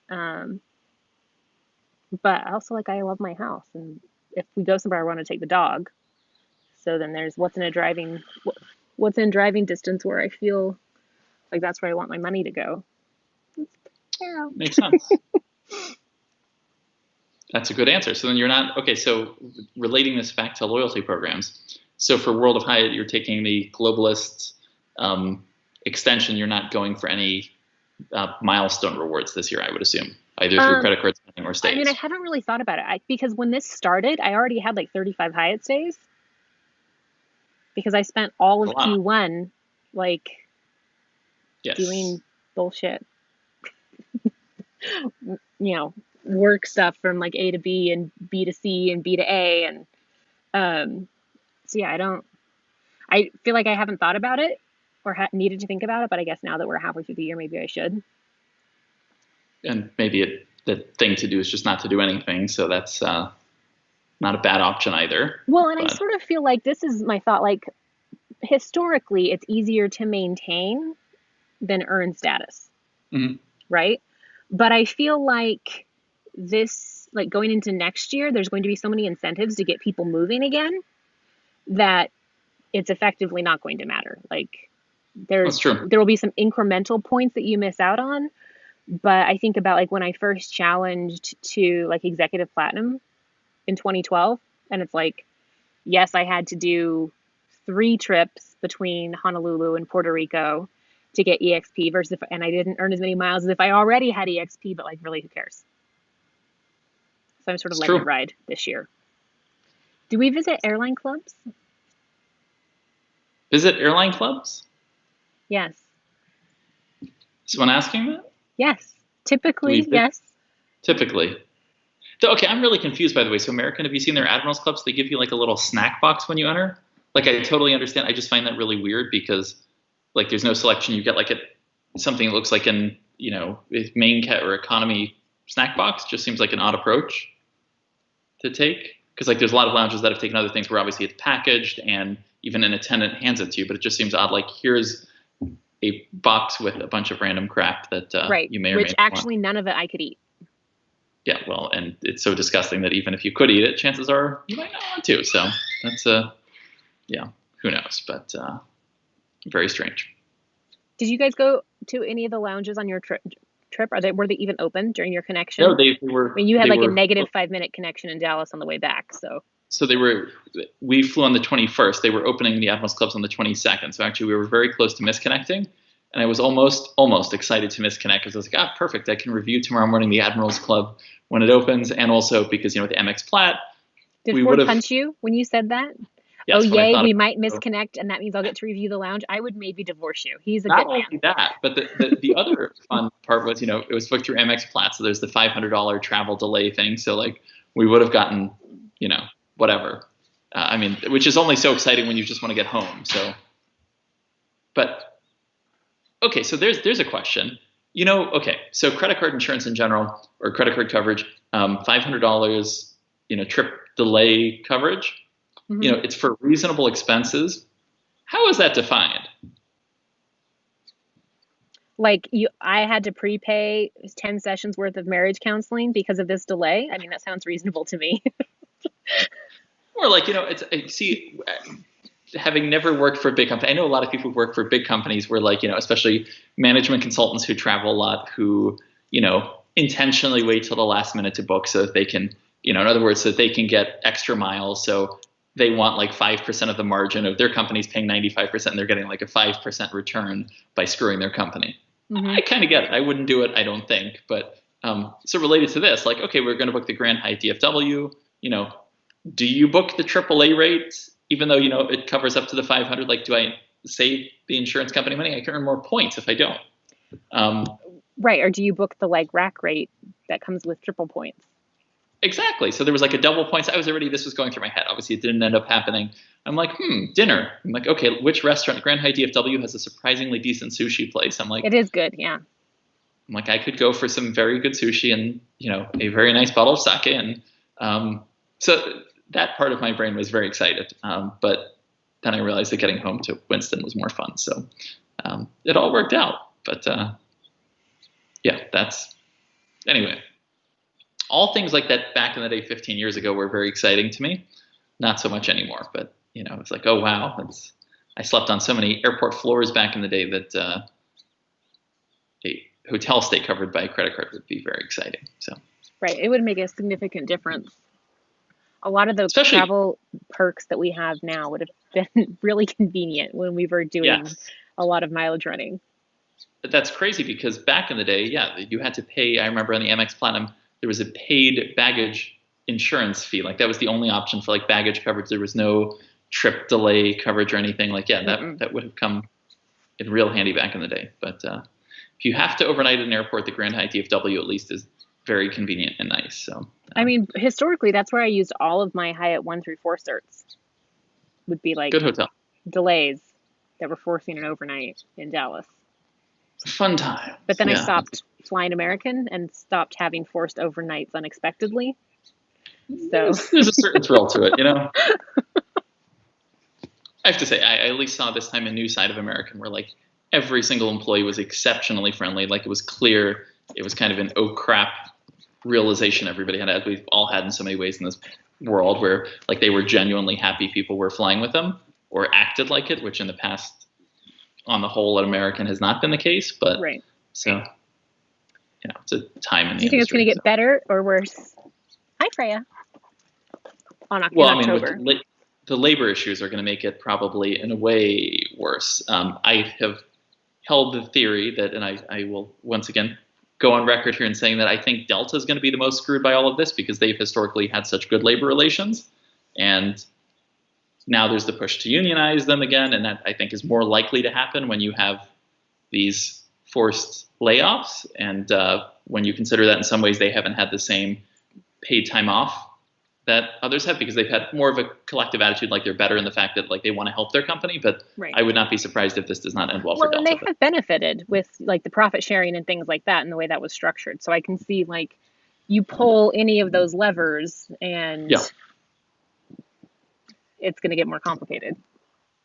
But also like I love my house and if we go somewhere I want to take the dog. So then there's what's in driving distance where I feel like that's where I want my money to go. Yeah. Makes sense. That's a good answer. So then you're not okay. So relating this back to loyalty programs. So for World of Hyatt, you're taking the globalist extension. You're not going for any milestone rewards this year, I would assume, either through credit card spending or I mean, I stays. haven't really thought about it because when this started, I already had like 35 Hyatt stays because I spent all A of lot. Q1 like Yes. doing bullshit, work stuff from like A to B and B to C and B to A. And so, yeah, I feel like I haven't thought about it or needed to think about it, but I guess now that we're halfway through the year, maybe I should. And maybe the thing to do is just not to do anything. So that's not a bad option either. Well, and I But sort of feel like this is my thought, like historically, it's easier to maintain than earn status, mhm. right? But I feel like like going into next year, there's going to be so many incentives to get people moving again that it's effectively not going to matter. Like That's true. there will be some incremental points that you miss out on. But I think about like when I first challenged to like executive platinum in 2012, and it's like, yes, I had to do 3 trips between Honolulu and Puerto Rico to get EXP and I didn't earn as many miles as if I already had EXP, but like really, who cares? So I'm sort of It's letting it true. ride this year. Do we visit airline clubs? Visit airline clubs? Yes. Someone asking that? Yes. Do we Typically, yes. typically? So, okay, I'm really confused, by the way. So American, have you seen their Admirals Clubs? They give you like a little snack box when you enter. Like, I totally understand. I just find that really weird because, like, there's no selection. You get like something that looks like an, main cat or economy snack box. Just seems like an odd approach to take. Because, like, there's a lot of lounges that have taken other things where obviously it's packaged and even an attendant hands it to you. But it just seems odd. Like, here's a box with a bunch of random crap that Right. you may or may Which not want. actually none of it I could eat. Yeah, well, and it's so disgusting that even if you could eat it, chances are you might not want to. So that's who knows? But very strange. Did you guys go to any of the lounges on your trip? Were they even open during your connection? No, they were. I mean, you had they like a were- negative 5-minute connection in Dallas on the way back, so. So we flew on the 21st. They were opening the Admirals Clubs on the 22nd. So actually, we were very close to misconnecting. And I was almost excited to misconnect because I was like, perfect. I can review tomorrow morning the Admirals Club when it opens. And also because, with the MX Plaid. Did we Ford would've- punch you when you said that? Yes, oh, when I yay, thought we about might it. misconnect, and that means I'll get to review the lounge. I would maybe divorce you. He's a Not good man. only that, but the other fun part was, it was booked through MX Plaid. So there's the $500 travel delay thing. So, like, we would have gotten, whatever. Which is only so exciting when you just want to get home. So, but, okay, so there's a question. Okay, so credit card insurance in general, or credit card coverage, $500, trip delay coverage, Mhm. it's for reasonable expenses. How is that defined? Like I had to prepay 10 sessions worth of marriage counseling because of this delay. I mean, that sounds reasonable to me. Or like, having never worked for a big company, I know a lot of people who work for big companies where, like, especially management consultants who travel a lot, who, intentionally wait till the last minute to book so that they can, in other words, so that they can get extra miles. So they want like 5% of the margin of their company's paying 95% and they're getting like a 5% return by screwing their company. Mhm. I kind of get it. I wouldn't do it, I don't think. But so related to this, like, okay, we're going to book the Grand Hyatt DFW, do you book the AAA rate, even though, it covers up to the 500? Like, do I save the insurance company money? I can earn more points if I don't. Right, or do you book the like rack rate that comes with triple points? Exactly. So there was like a double points. This was going through my head. Obviously, it didn't end up happening. I'm like, dinner. I'm like, okay, which restaurant? Grand Hyatt DFW has a surprisingly decent sushi place. I'm like, It is good, yeah. I'm like, I could go for some very good sushi and, a very nice bottle of sake. And so that part of my brain was very excited. But then I realized that getting home to Winston was more fun. So it all worked out. But yeah, anyway. All things like that back in the day, 15 years ago, were very exciting to me. Not so much anymore, but it's like, oh wow, I slept on so many airport floors back in the day that a hotel stay covered by a credit card would be very exciting. So Right, it would make a significant difference. A lot of those Especially- travel perks that we have now would have been really convenient when we were doing Yes. a lot of mileage running. But that's crazy because back in the day, you had to pay. I remember on the Amex Platinum, there was a paid baggage insurance fee. Like that was the only option for like baggage coverage. There was no trip delay coverage or anything. Like, that would have come in real handy back in the day. But if you have to overnight at an airport, the Grand Hyatt DFW at least is very convenient and nice. So I mean, historically, that's where I used all of my Hyatt 1 through 4 certs. Would be like good hotel, delays that were forcing an overnight in Dallas. fun time. But then I Yeah. stopped flying American and stopped having forced overnights unexpectedly. So There's a certain thrill to it, I have to say, I at least saw this time a new side of American where like every single employee was exceptionally friendly. Like it was clear, it was kind of an oh crap realization everybody had, as we've all had in so many ways in this world, where like they were genuinely happy people were flying with them or acted like it, which in the past, on the whole, at American has not been the case. But right. so, it's a time in the Do you think it's going to industry, get better or worse? Hi, Freya. In Well, October. with the labor issues are going to make it probably in a way worse. I have held the theory that, and I will once again go on record here in saying that I think Delta is going to be the most screwed by all of this because they've historically had such good labor relations. And now there's the push to unionize them again. And that I think is more likely to happen when you have these forced layoffs. And when you consider that in some ways they haven't had the same paid time off that others have, because they've had more of a collective attitude, like they're better in the fact that like they want to help their company. But Right. I would not be surprised if this does not end well for Well, and Delta. they have benefited with like the profit sharing and things like that and the way that was structured. So I can see like you pull any of those levers and Yeah. it's going to get more complicated.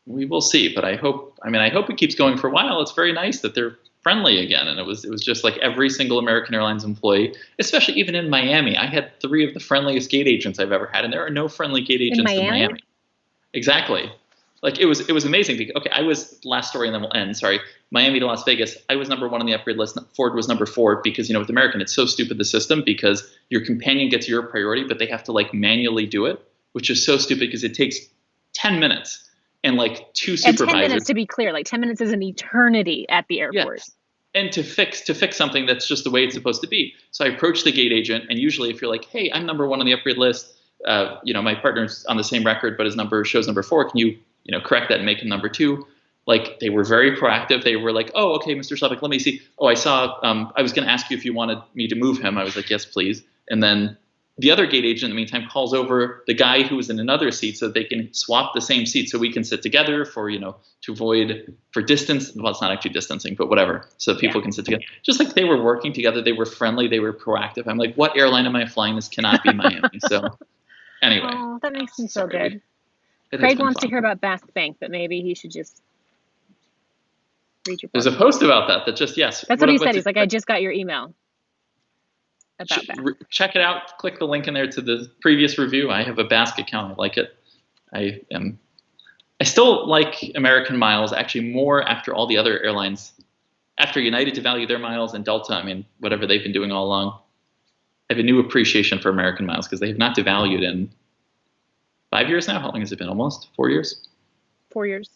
We will see, but I hope it keeps going for a while. It's very nice that they're friendly again. And it was just like every single American Airlines employee, especially even in Miami. I had 3 of the friendliest gate agents I've ever had, and there are no friendly gate agents in Miami. Exactly. Like it was amazing. Because, okay, I was, last story and then we'll end, sorry. Miami to Las Vegas, I was number 1 on the upgrade list. Ford was number 4 because, with American, it's so stupid, the system, because your companion gets your priority, but they have to like manually do it, which is so stupid because it takes 10 minutes. And like 2 supervisors. And 10 minutes, to be clear, like 10 minutes is an eternity at the airport. Yes. And to fix something that's just the way it's supposed to be. So I approach the gate agent, and usually if you're like, hey, I'm number 1 on the upgrade list, my partner's on the same record, but his number shows number 4. Can you, correct that and make him number 2? Like, they were very proactive. They were like, oh, okay, Mr. Slepik, let me see. Oh, I saw, I was going to ask you if you wanted me to move him. I was like, yes, please. And then the other gate agent in the meantime calls over the guy who was in another seat so they can swap the same seat so we can sit together for, to avoid for distance. Well, it's not actually distancing, but whatever. So people can sit together. Just like they were working together. They were friendly. They were proactive. I'm like, what airline am I flying? This cannot be Miami. So anyway. Oh, that makes me feel good. It Craig wants to hear about Basque Bank, but maybe he should just read your post. There's a post about that just, yes. That's what he said. He's like, I just got your email. About that. Check it out. Click the link in there to the previous review. I have a Basque account. I like it. I still like American miles actually more after all the other airlines. After United devalued their miles and Delta, whatever they've been doing all along. I have a new appreciation for American miles because they have not devalued in 5 years now. How long has it been? Almost 4 years? 4 years.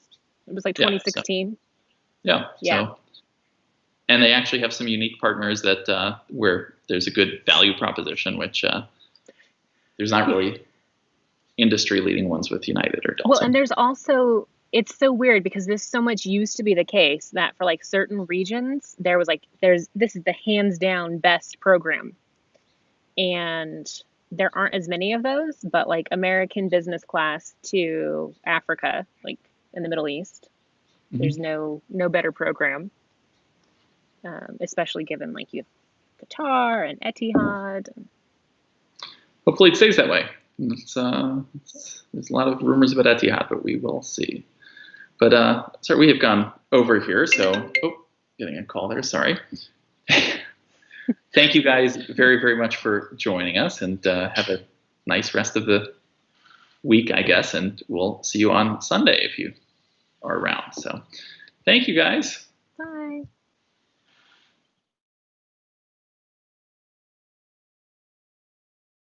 It was like 2016. Yeah. So, and they actually have some unique partners that where there's a good value proposition, which there's not really industry-leading ones with United or Delta. Well, and there's also, it's so weird because this so much used to be the case that for like certain regions, there was like, this is the hands-down best program. And there aren't as many of those, but like American business class to Africa, like in the Middle East, there's no better program. Especially given like you have Qatar and Etihad. Hopefully it stays that way. There's a lot of rumors about Etihad, but we will see. But sorry, we have gone over here. So, getting a call there. Sorry. Thank you guys very, very much for joining us, and have a nice rest of the week, I guess. And we'll see you on Sunday if you are around. So, thank you guys. Bye.